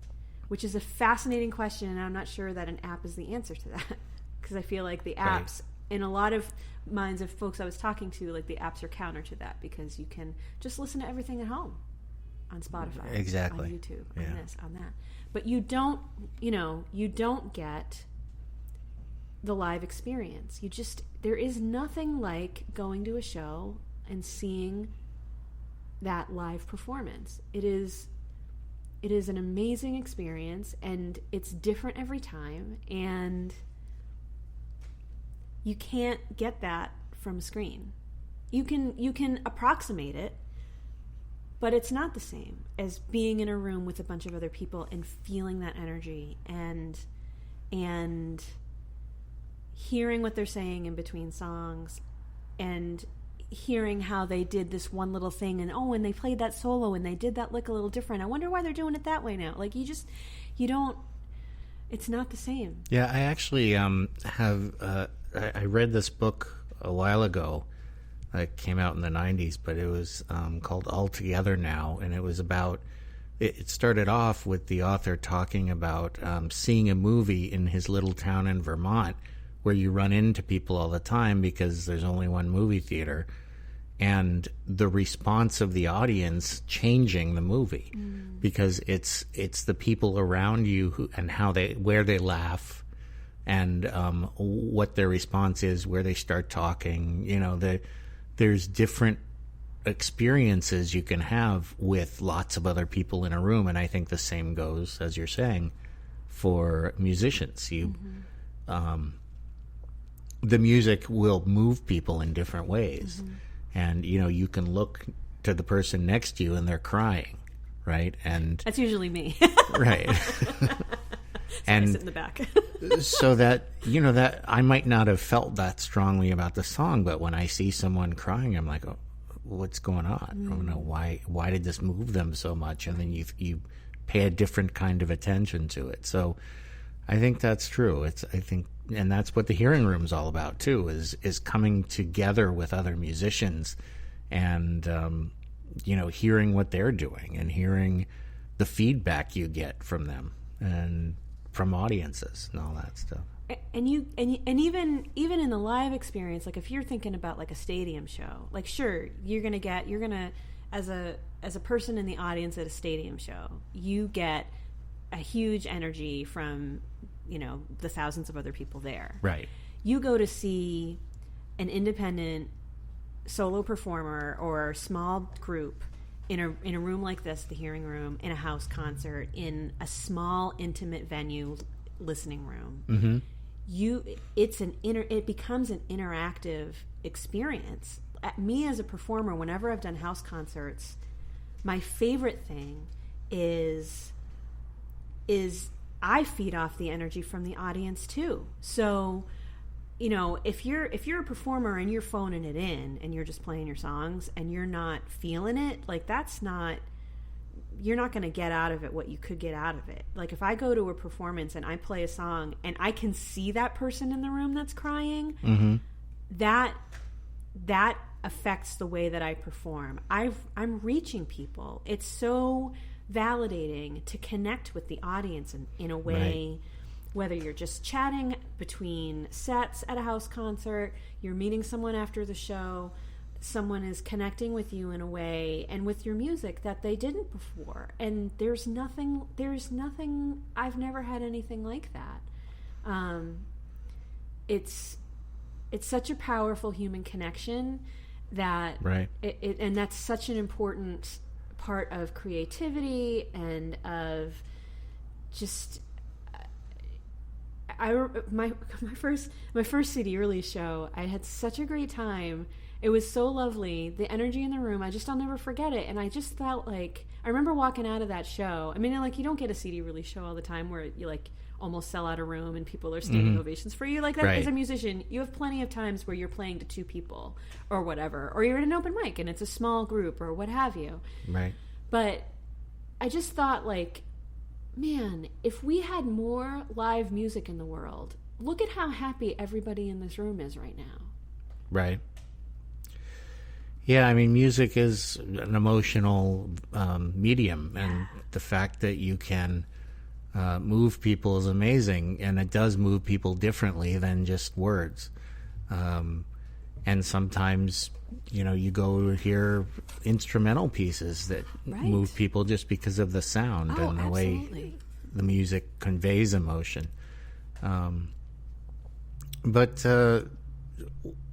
Which is a fascinating question, and I'm not sure that an app is the answer to that, because I feel like the apps, in a lot of minds of folks I was talking to, like the apps are counter to that, because you can just listen to everything at home. On Spotify, on YouTube, on this, on that. But you don't get the live experience. There is nothing like going to a show and seeing that live performance. It is an amazing experience, and it's different every time, and you can't get that from a screen. You can approximate it, but it's not the same as being in a room with a bunch of other people and feeling that energy and hearing what they're saying in between songs and hearing how they did this one little thing and they played that solo and they did that lick a little different. I wonder why they're doing it that way now. Like it's not the same. Yeah, I actually I read this book a while ago. It came out in the 90s, but it was called All Together Now, and it was about, it started off with the author talking about seeing a movie in his little town in Vermont where you run into people all the time because there's only one movie theater, and the response of the audience changing the movie because it's the people around you and where they laugh and what their response is, where they start talking, there's different experiences you can have with lots of other people in a room, and I think the same goes, as you're saying, for musicians. The music will move people in different ways, and you can look to the person next to you and they're crying, right? And that's usually me, right? And I sit in the back. So that that I might not have felt that strongly about the song, but when I see someone crying, I'm like, oh, what's going on? I don't know why did this move them so much? And then you pay a different kind of attention to it. So I think that's true. And that's what the hearing room's all about too, is coming together with other musicians and hearing what they're doing and hearing the feedback you get from them and from audiences and all that stuff. And even in the live experience, like if you're thinking about like a stadium show, like sure, you're gonna as a person in the audience at a stadium show, you get a huge energy from the thousands of other people there. Right. You go to see an independent solo performer or small group in a room like this, the hearing room, in a house concert, in a small intimate venue listening room. Mm-hmm. It becomes an interactive experience. Me as a performer, whenever I've done house concerts, my favorite thing is I feed off the energy from the audience too. So, if you're a performer and you're phoning it in and you're just playing your songs and you're not feeling it, like you're not going to get out of it what you could get out of it. Like if I go to a performance and I play a song and I can see that person in the room that's crying, mm-hmm. that affects the way that I perform. I'm reaching people. It's so validating to connect with the audience in a way, whether you're just chatting between sets at a house concert, you're meeting someone after the show, someone is connecting with you in a way and with your music that they didn't before. And there's nothing, I've never had anything like that. It's such a powerful human connection that and that's such an important part of creativity and of just my first CD release show. I had such a great time. It was so lovely. The energy in the room, I'll never forget it. And I just felt like, I remember walking out of that show. I mean, like, you don't get a CD release show all the time where you like almost sell out a room and people are standing mm-hmm. ovations for you. Like that as a musician, you have plenty of times where you're playing to 2 people or whatever, or you're at an open mic and it's a small group or what have you. Right. But I just thought, like, man, if we had more live music in the world, look at how happy everybody in this room is right now. Right. Yeah, I mean, music is an emotional medium, and the fact that you can move people is amazing, and it does move people differently than just words. And sometimes, you go to hear instrumental pieces that move people just because of the sound and the way the music conveys emotion.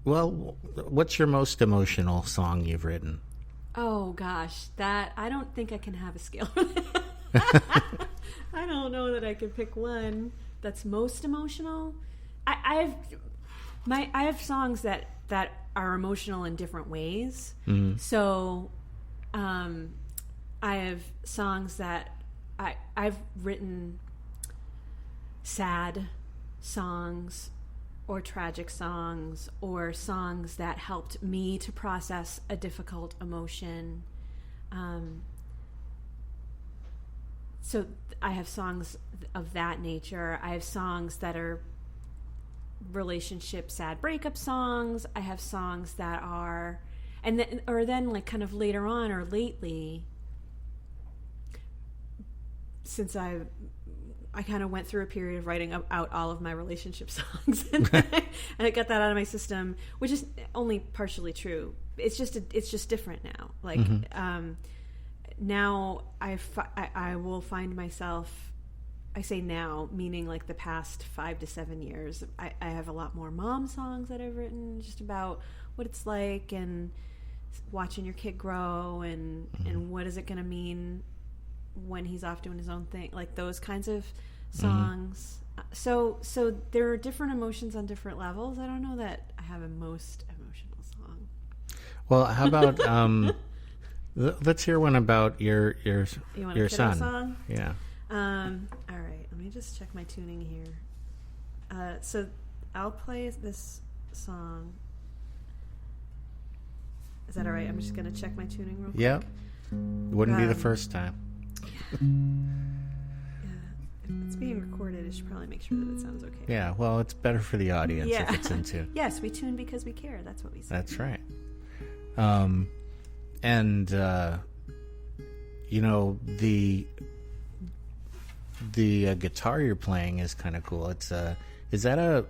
Well, what's your most emotional song you've written? Oh gosh, I don't think I can have a scale. I don't know that I could pick one that's most emotional. I have songs that are emotional in different ways. Mm-hmm. So, I have songs that I've written sad songs or tragic songs or songs that helped me to process a difficult emotion. So I have songs of that nature. I have songs that are relationship sad breakup songs. I have songs that are, then like kind of later on or lately, since I kind of went through a period of writing out all of my relationship songs, and I got that out of my system, which is only partially true. It's just different now. Like now, I will find myself. I say now, meaning like the past 5 to 7 years. I have a lot more mom songs that I've written, just about what it's like and watching your kid grow and what is it going to mean when he's off doing his own thing, like those kinds of songs. So there are different emotions on different levels. I don't know that I have a most emotional song. Well, how about let's hear one about your son. Song? Yeah. All right. Let me just check my tuning here. So I'll play this song. Is that all right? I'm just going to check my tuning real quick. Yeah. Wouldn't be the first time. If it's being recorded, I should probably make sure that it sounds okay. Yeah, well, it's better for the audience if it's in tune. Yes, we tune because we care. That's what we say. That's right. The guitar you're playing is kind of cool. It's is that a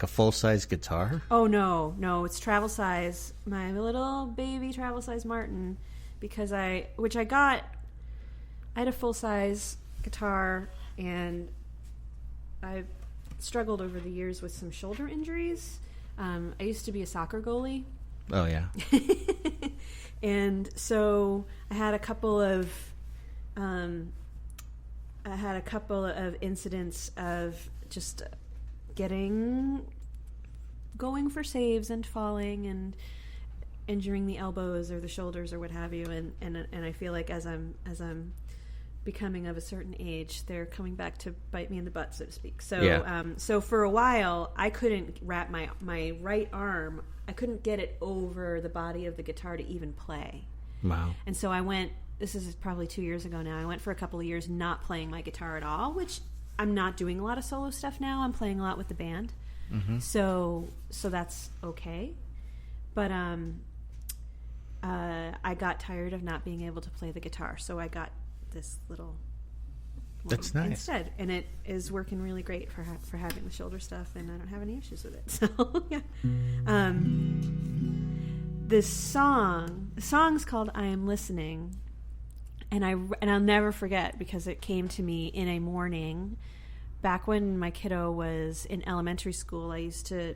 full-size guitar? Oh no, it's travel size. My little baby travel size Martin, because I had a full-size guitar and I've struggled over the years with some shoulder injuries. I used to be a soccer goalie. Oh, yeah. And so I had a couple of incidents of just going for saves and falling and injuring the elbows or the shoulders or what have you, and I feel like as I'm becoming of a certain age, they're coming back to bite me in the butt, so to speak. So so for a while I couldn't wrap my right arm, I couldn't get it over the body of the guitar to even play. Wow. And so I went, this is probably 2 years ago now, I went for a couple of years not playing my guitar at all, which I'm not doing a lot of solo stuff now. I'm playing a lot with the band. Mm-hmm. So that's okay. But I got tired of not being able to play the guitar, so I got this little one That's nice. instead, and it is working really great for having the shoulder stuff, and I don't have any issues with it. So yeah. The song's called "I Am Listening," and I'll never forget because it came to me in a morning back when my kiddo was in elementary school. I used to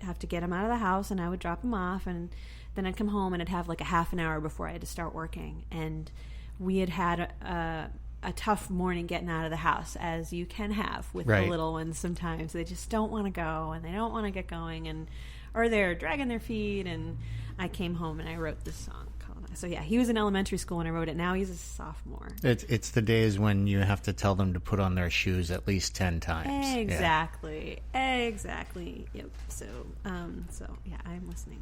have to get him out of the house, and I would drop him off, and then I'd come home and I'd have like a half an hour before I had to start working. And we had a tough morning getting out of the house, as you can have with the little ones sometimes. They just don't want to go, and they don't want to get going, or they're dragging their feet. And I came home and I wrote this song. So yeah, he was in elementary school when I wrote it. Now he's a sophomore. It's the days when you have to tell them to put on their shoes at least 10 times. Exactly. Yep. So yeah, I'm listening.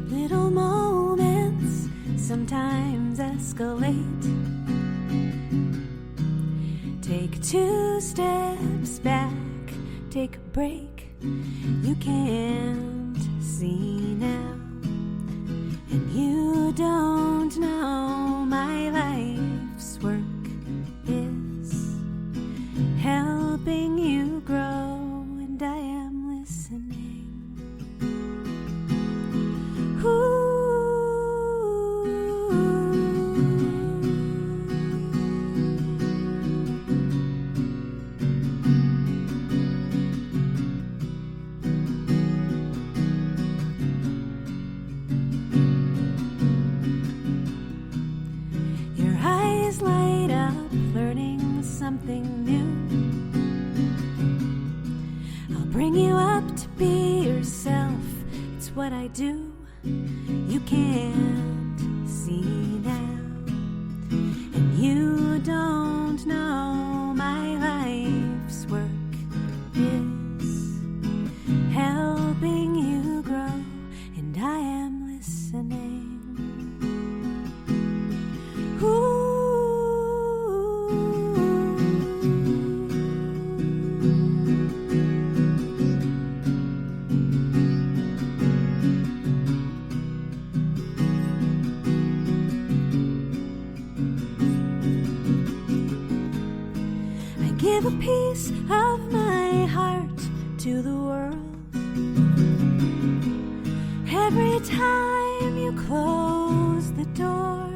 Little moments sometimes escalate. Take 2 steps back, take a break. You can't see now, and you don't know my life's work is helping you grow, and I am listening. Ooh. Something new. I'll bring you up to be yourself. It's what I do. You can't see now, and you don't know my life's work is helping you grow, and I am listening. Ooh. Give a piece of my heart to the world. Every time you close the door,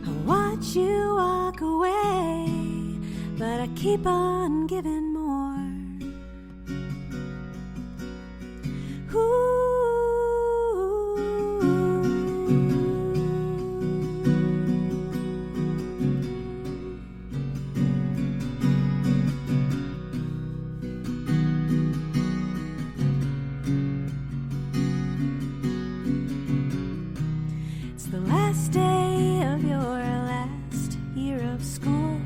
I watch you walk away, but I keep on giving more. Ooh. Day of your last year of school,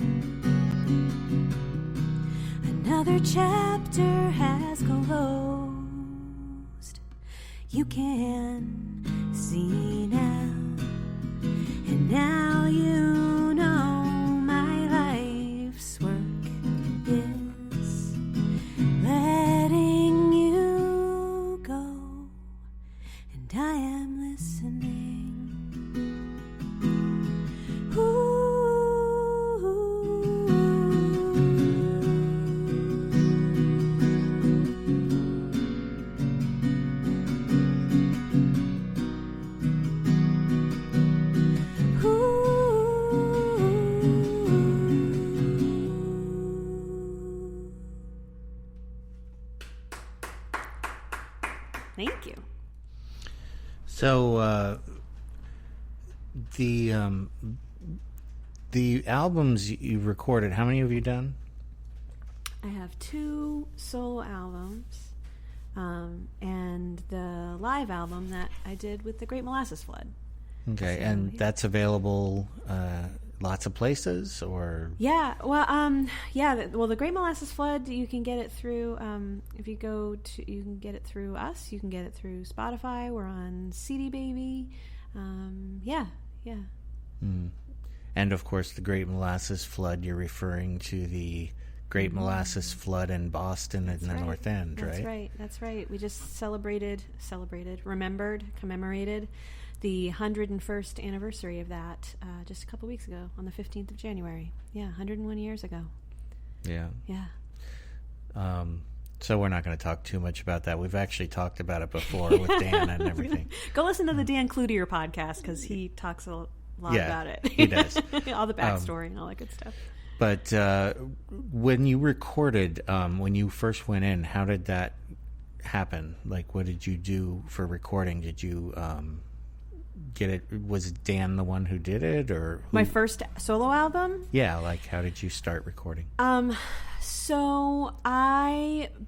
another chapter has closed. You can see now, and now you know my life's work is letting you go, and I am listening. Ooh. Thank you. So the albums you recorded, how many have you done? I have 2 solo albums, and the live album that I did with the Great Molasses Flood. Okay, So, and that's available lots of places, or? Yeah, well, the Great Molasses Flood, you can get it through, if you go to, you can get it through us, you can get it through Spotify, we're on CD Baby, yeah. And of course, the Great Molasses Flood, you're referring to the Great Molasses Flood in Boston and the North End, right? That's right. We just commemorated the 101st anniversary of that just a couple weeks ago on the 15th of January. Yeah, 101 years ago. Yeah. Yeah. So we're not going to talk too much about that. We've actually talked about it before with Dan and everything. Go listen to the Dan Cloutier podcast because he talks a lot about it. He does. All the backstory and all that good stuff. But when you recorded, when you first went in, how did that happen? Like, what did you do for recording? Did you get it? Was Dan the one who did it, or who? My first solo album? Yeah, like how did you start recording? So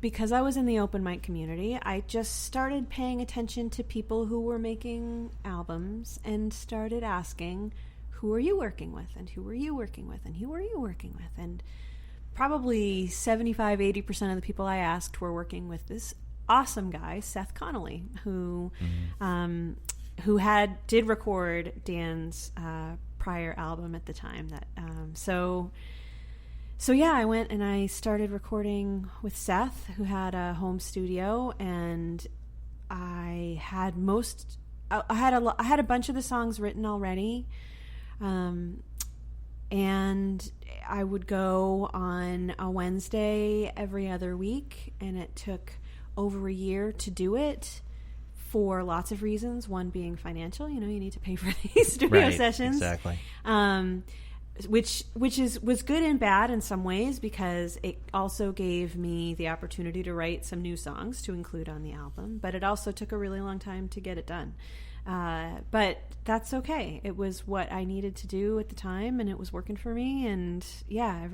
because I was in the open mic community, I just started paying attention to people who were making albums and started asking, who are you working with? And who are you working with? And who are you working with? And probably 75-80% of the people I asked were working with this awesome guy, Seth Connolly, who did record Dan's prior album at the time. So yeah, I went and I started recording with Seth, who had a home studio, and I had a bunch of the songs written already. And I would go on a Wednesday every other week, and it took over a year to do it for lots of reasons. One being financial, you need to pay for these studio sessions. Exactly. Which was good and bad in some ways, because it also gave me the opportunity to write some new songs to include on the album, but it also took a really long time to get it done. But that's okay. It was what I needed to do at the time, and it was working for me. And yeah,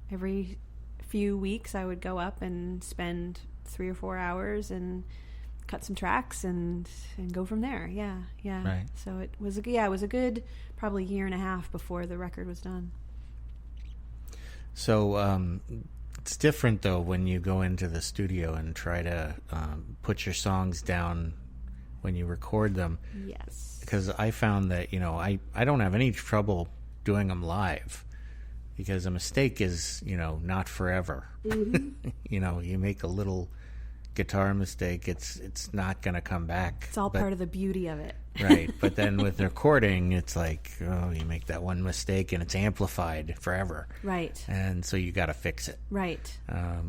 every few weeks I would go up and spend 3 or 4 hours and cut some tracks and go from there. Yeah. Right. So it was a good probably year and a half before the record was done. So it's different though when you go into the studio and try to put your songs down when you record them. Yes. Because I found that, I don't have any trouble doing them live, because a mistake is, not forever. Mm-hmm. You make a little guitar mistake, it's not going to come back. It's all part of the beauty of it. Right. But then with recording, it's like, you make that one mistake and it's amplified forever. Right. And so you got to fix it. Right.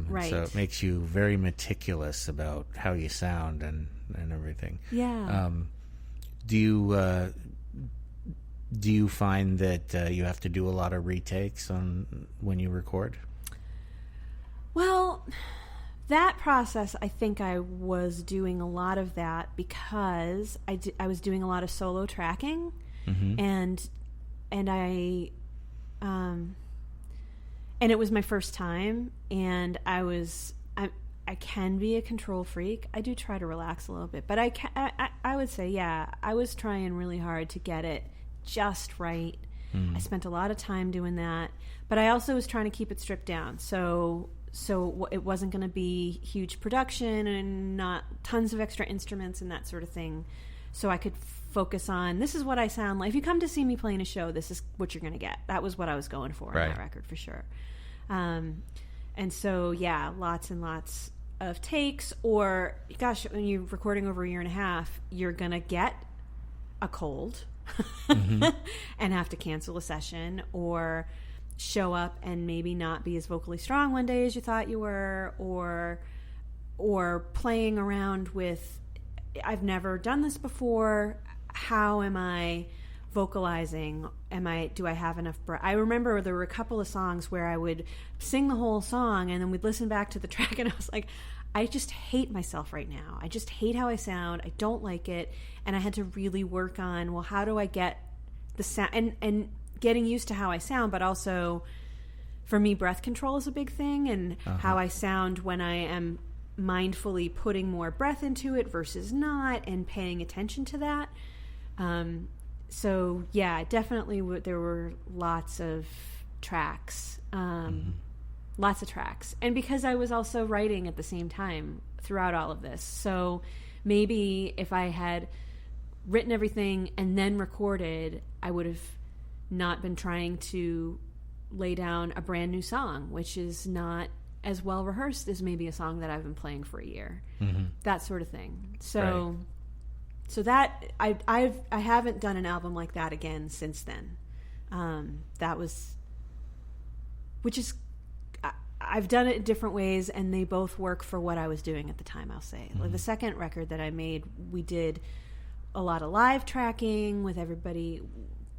Right. So it makes you very meticulous about how you sound and everything. Yeah. Do you find that you have to do a lot of retakes when you record? Well, that process, I think I was doing a lot of that because I was doing a lot of solo tracking, mm-hmm. and it was my first time, and I can be a control freak. I do try to relax a little bit, but I would say, yeah, I was trying really hard to get it just right. Mm. I spent a lot of time doing that, but I also was trying to keep it stripped down. So it wasn't going to be huge production and not tons of extra instruments and that sort of thing. So I could focus on, this is what I sound like. If you come to see me playing a show, this is what you're going to get. That was what I was going for on that record, for sure. And so, yeah, lots and lots of takes. Or, gosh, when you're recording over a year and a half, you're going to get a cold mm-hmm. and have to cancel a session, or show up and maybe not be as vocally strong one day as you thought you were, or playing around with, I've never done this before, how am I vocalizing do I have enough breath? I remember there were a couple of songs where I would sing the whole song and then we'd listen back to the track and I was like, I just hate myself right now. I just hate how I sound. I don't like it. And I had to really work on, well, how do I get the sound and getting used to how I sound, but also for me, breath control is a big thing, and how I sound when I am mindfully putting more breath into it versus not, and paying attention to that. So yeah, definitely there were lots of tracks. Lots of tracks. And because I was also writing at the same time throughout all of this. So maybe if I had written everything and then recorded, I would have not been trying to lay down a brand new song, which is not as well rehearsed as maybe a song that I've been playing for a year. That sort of thing. So so that I haven't done an album like that again since then. I've done it in different ways, and they both work for what I was doing at the time, I'll say. Like the second record that I made, we did a lot of live tracking with everybody.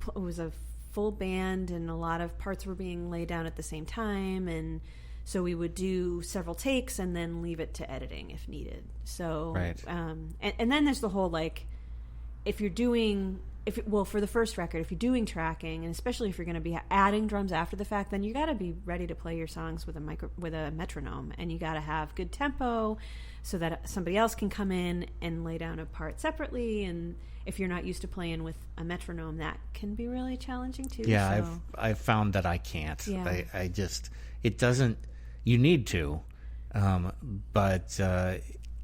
It was a full band, and a lot of parts were being laid down at the same time, and so we would do several takes and then leave it to editing if needed. So, and then there's the whole, like, for the first record, if you're doing tracking, and especially if you're going to be adding drums after the fact, then you got to be ready to play your songs with a metronome, and you got to have good tempo so that somebody else can come in and lay down a part separately. And if you're not used to playing with a metronome, that can be really challenging too. Yeah, so. I've found that I can't. Yeah. I just, it doesn't. You need to, but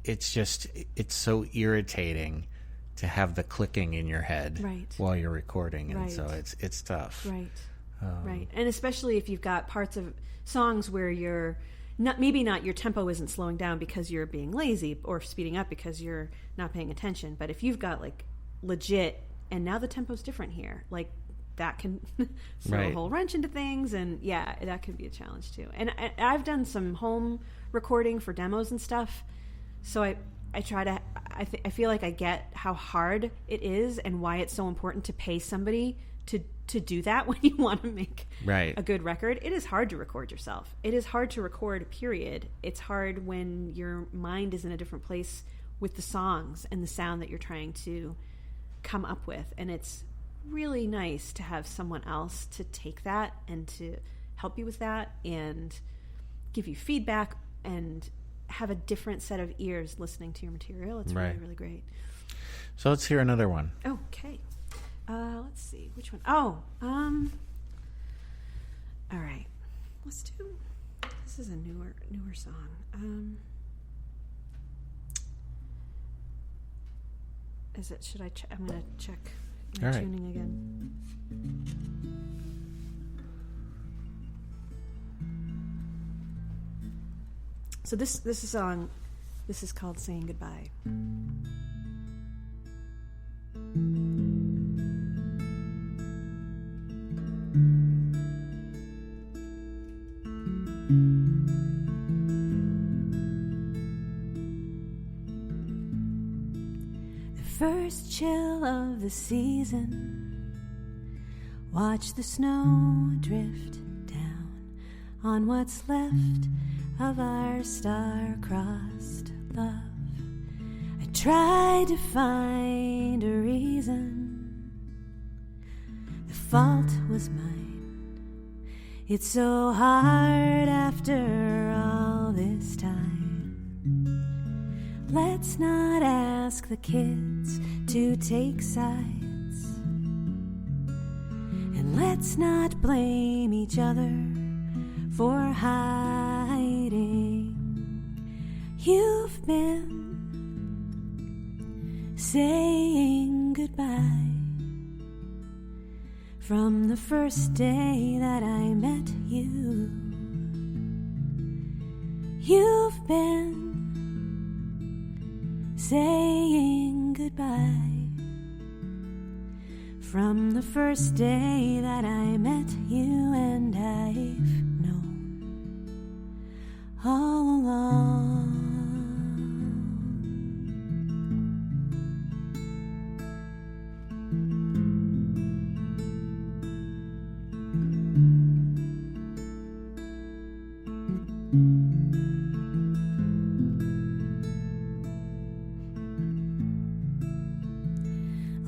it's so irritating to have the clicking in your head while you're recording, and so it's tough. Right. And especially if you've got parts of songs where you're maybe not your tempo isn't slowing down because you're being lazy or speeding up because you're not paying attention, but if you've got like legit, and now the tempo's different here, like that can throw a whole wrench into things, and yeah, that could be a challenge too. And I've done some home recording for demos and stuff, so I try to. I feel like I get how hard it is and why it's so important to pay somebody to do that when you want to make a good record. It is hard to record yourself. It is hard to record, period. It's hard when your mind is in a different place with the songs and the sound that you're trying to come up with. And it's really nice to have someone else to take that and to help you with that and give you feedback and have a different set of ears listening to your material. It's really, really great. So let's hear another one. Okay. Let's see. Which one? Oh, all right. Let's do, this is a newer song. Is it, should I check? I'm going to check my tuning again. So this is a song, this is called Saying Goodbye. The first chill of the season, watch the snow drift down on what's left of our star-crossed love. I tried to find a reason. The fault was mine. It's so hard after all this time. Let's not ask the kids to take sides, and let's not blame each other for hiding. You've been saying goodbye from the first day that I met you. You've been saying goodbye from the first day that I met you, and I've all along.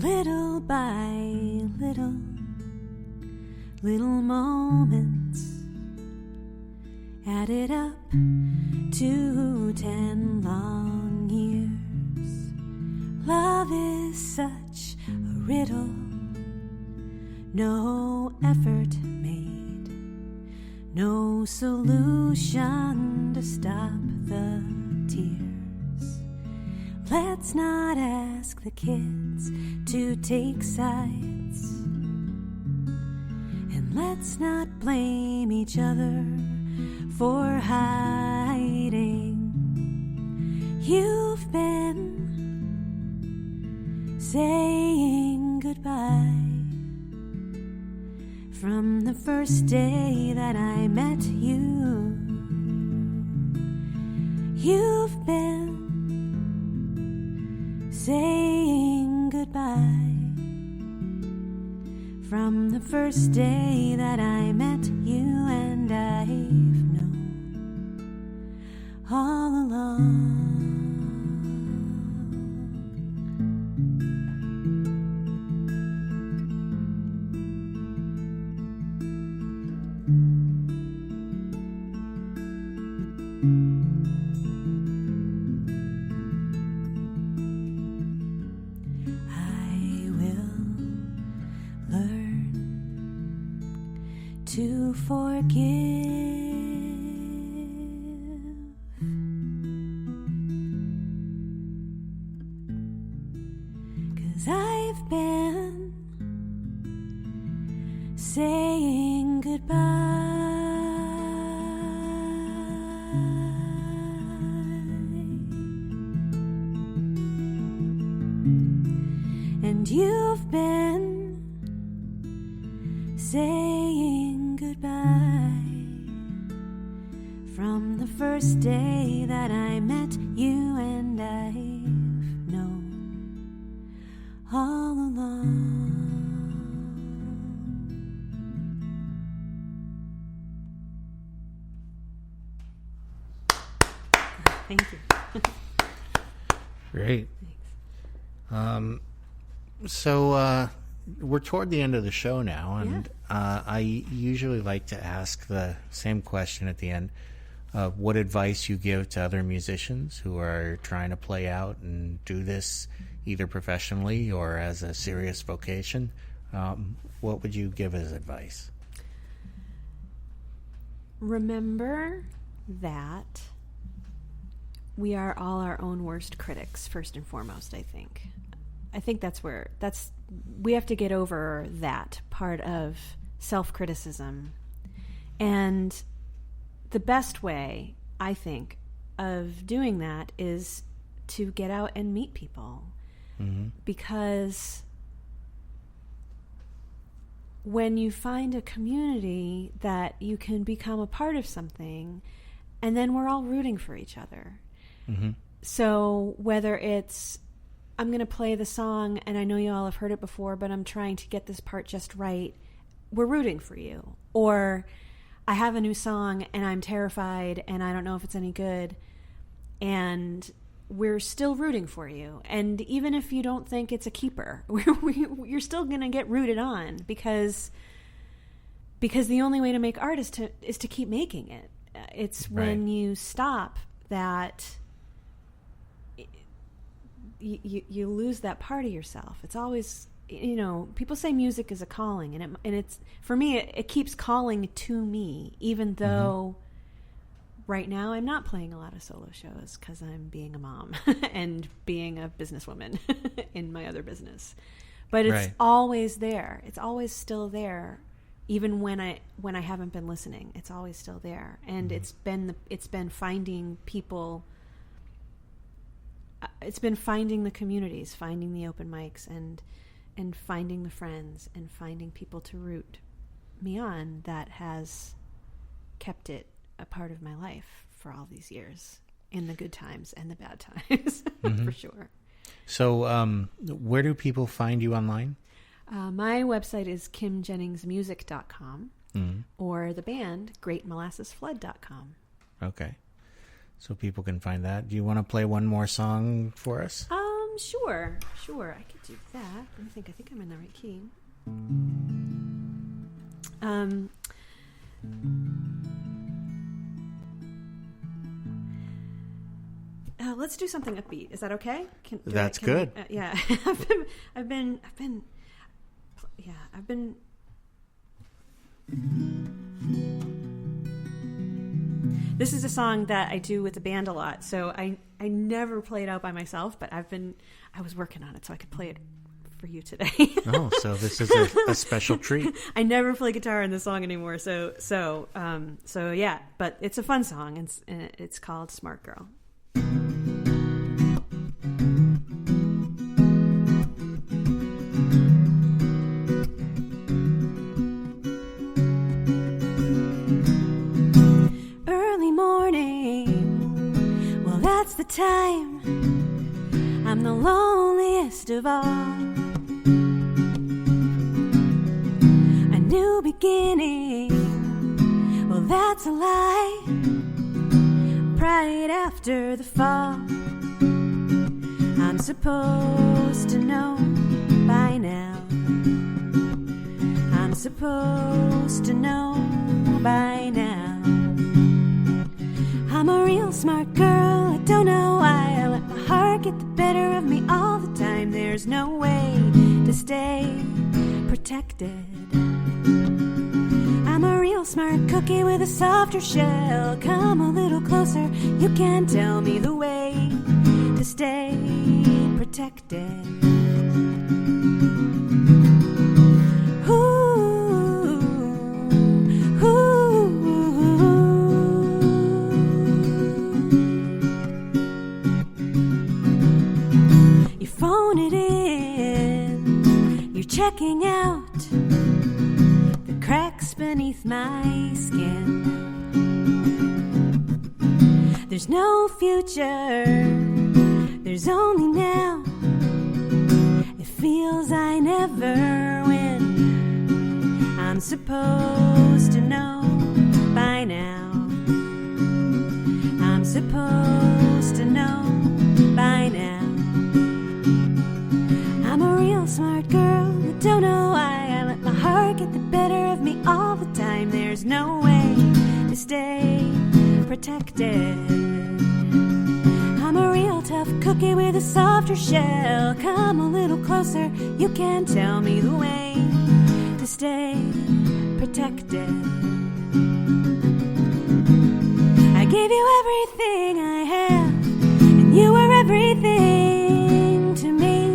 Little by little, little moments added up to 10 long years. Love is such a riddle, no effort made, no solution to stop the tears. Let's not ask the kids to take sides, and let's not blame each other for hiding. You've been saying goodbye from the first day that I met you. You've been saying goodbye from the first day that I met you, and I've known all along. To forgive, 'cause I've been saying goodbye, and you've been saying goodbye from the first day that I met you, and I've known all along. Thank you. Great. So we're toward the end of the show now, and I usually like to ask the same question at the end. What advice you give to other musicians who are trying to play out and do this either professionally or as a serious vocation? What would you give as advice? Remember that we are all our own worst critics, first and foremost, I think. I think we have to get over that part of self-criticism. And the best way, I think, of doing that is to get out and meet people. Mm-hmm. Because when you find a community that you can become a part of something, and then we're all rooting for each other. Mm-hmm. So whether it's, I'm going to play the song, and I know you all have heard it before, but I'm trying to get this part just right, we're rooting for you. Or I have a new song, and I'm terrified, and I don't know if it's any good, and we're still rooting for you. And even if you don't think it's a keeper, you're still going to get rooted on, because the only way to make art is to keep making it. It's right. When you stop that, you lose that part of yourself. It's always, people say music is a calling, and it's for me, it keeps calling to me, even though right now I'm not playing a lot of solo shows because I'm being a mom and being a businesswoman in my other business. But it's always there. It's always still there, even when I haven't been listening. It's always still there, and it's been finding people. It's been finding the communities, finding the open mics, and finding the friends, and finding people to root me on that has kept it a part of my life for all these years, in the good times and the bad times, for sure. So where do people find you online? My website is kimjenningsmusic.com or the band greatmolassesflood.com. Okay. So people can find that. Do you want to play one more song for us? Sure. I could do that. I think I'm in the right key. Let's do something upbeat. Is that okay? That's good. Yeah. I've been. This is a song that I do with the band a lot, so I never play it out by myself, but I was working on it so I could play it for you today. Oh, so this is a special treat. I never play guitar in this song anymore, so yeah, but it's a fun song, and it's called Smart Girl. The time I'm the loneliest of all. A new beginning, well, that's a lie. Right after the fall, I'm supposed to know by now. I'm supposed to know by now. I'm a real smart girl, I don't know why I let my heart get the better of me all the time. There's no way to stay protected. I'm a real smart cookie with a softer shell. Come a little closer, you can tell me the way to stay protected. Phone it in, you're checking out the cracks beneath my skin. There's no future, there's only now. It feels I never win. I'm supposed to know by now. I'm supposed to know by now. I'm a real smart girl, I don't know why I let my heart get the better of me all the time. There's no way to stay protected. I'm a real tough cookie with a softer shell. Come a little closer, you can tell me the way to stay protected. I gave you everything I have, and you were everything to me.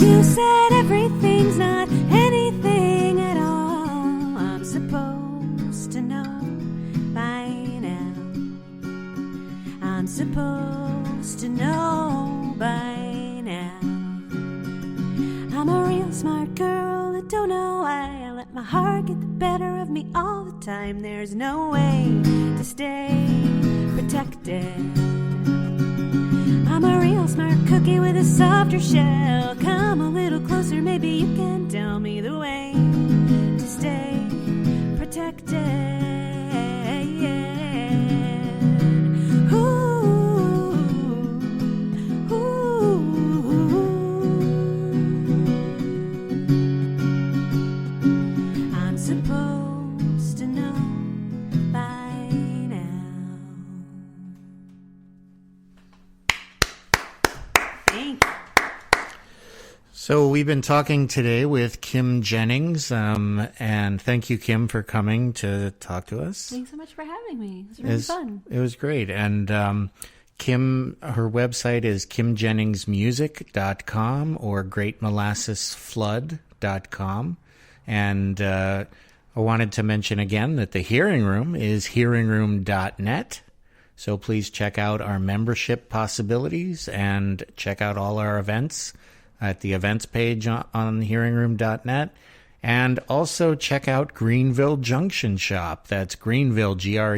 You said everything's not anything at all. I'm supposed to know by now. I'm supposed to know by now. I'm a real smart girl, I don't know why I let my heart get the better of me all the time. There's no way to stay protected. I'm a real smart cookie with a softer shell. Come a little closer, maybe you can tell me the way to stay protected. Ooh, ooh. I'm supposed to know by now. Thank you. So we've been talking today with Kim Jennings, and thank you, Kim, for coming to talk to us. Thanks so much for having me. It was really fun. It was great. And Kim, her website is kimjenningsmusic.com or greatmolassesflood.com. And I wanted to mention again that the Hearing Room is hearingroom.net. So please check out our membership possibilities and check out all our events at the events page on hearingroom.net. And also check out Greenville Junction Shop. That's Greenville, Greenville,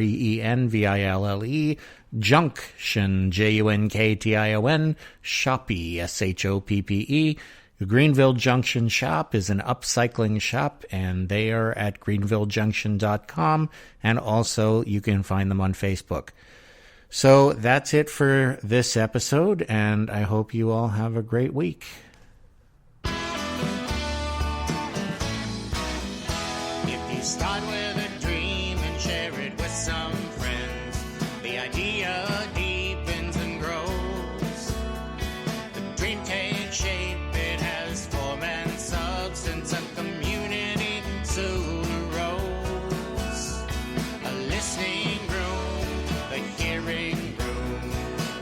Junction, Junktion, Shoppe, Shoppe. The Greenville Junction Shop is an upcycling shop, and they are at greenvillejunction.com, and also you can find them on Facebook. So that's it for this episode, and I hope you all have a great week. If you start with a dream and share it with some friends, the idea deepens and grows. The dream takes shape, it has form and substance, a community soon arose. A listening room, the hearing room,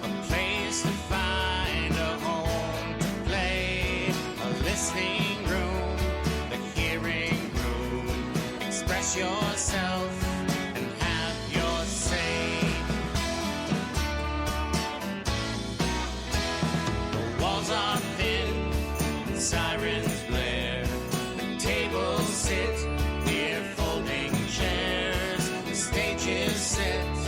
a place to find a home to play. A listening room, the hearing room, express yourself and have your say. The walls are thin, the sirens blare, the tables sit near folding chairs, the stage is set.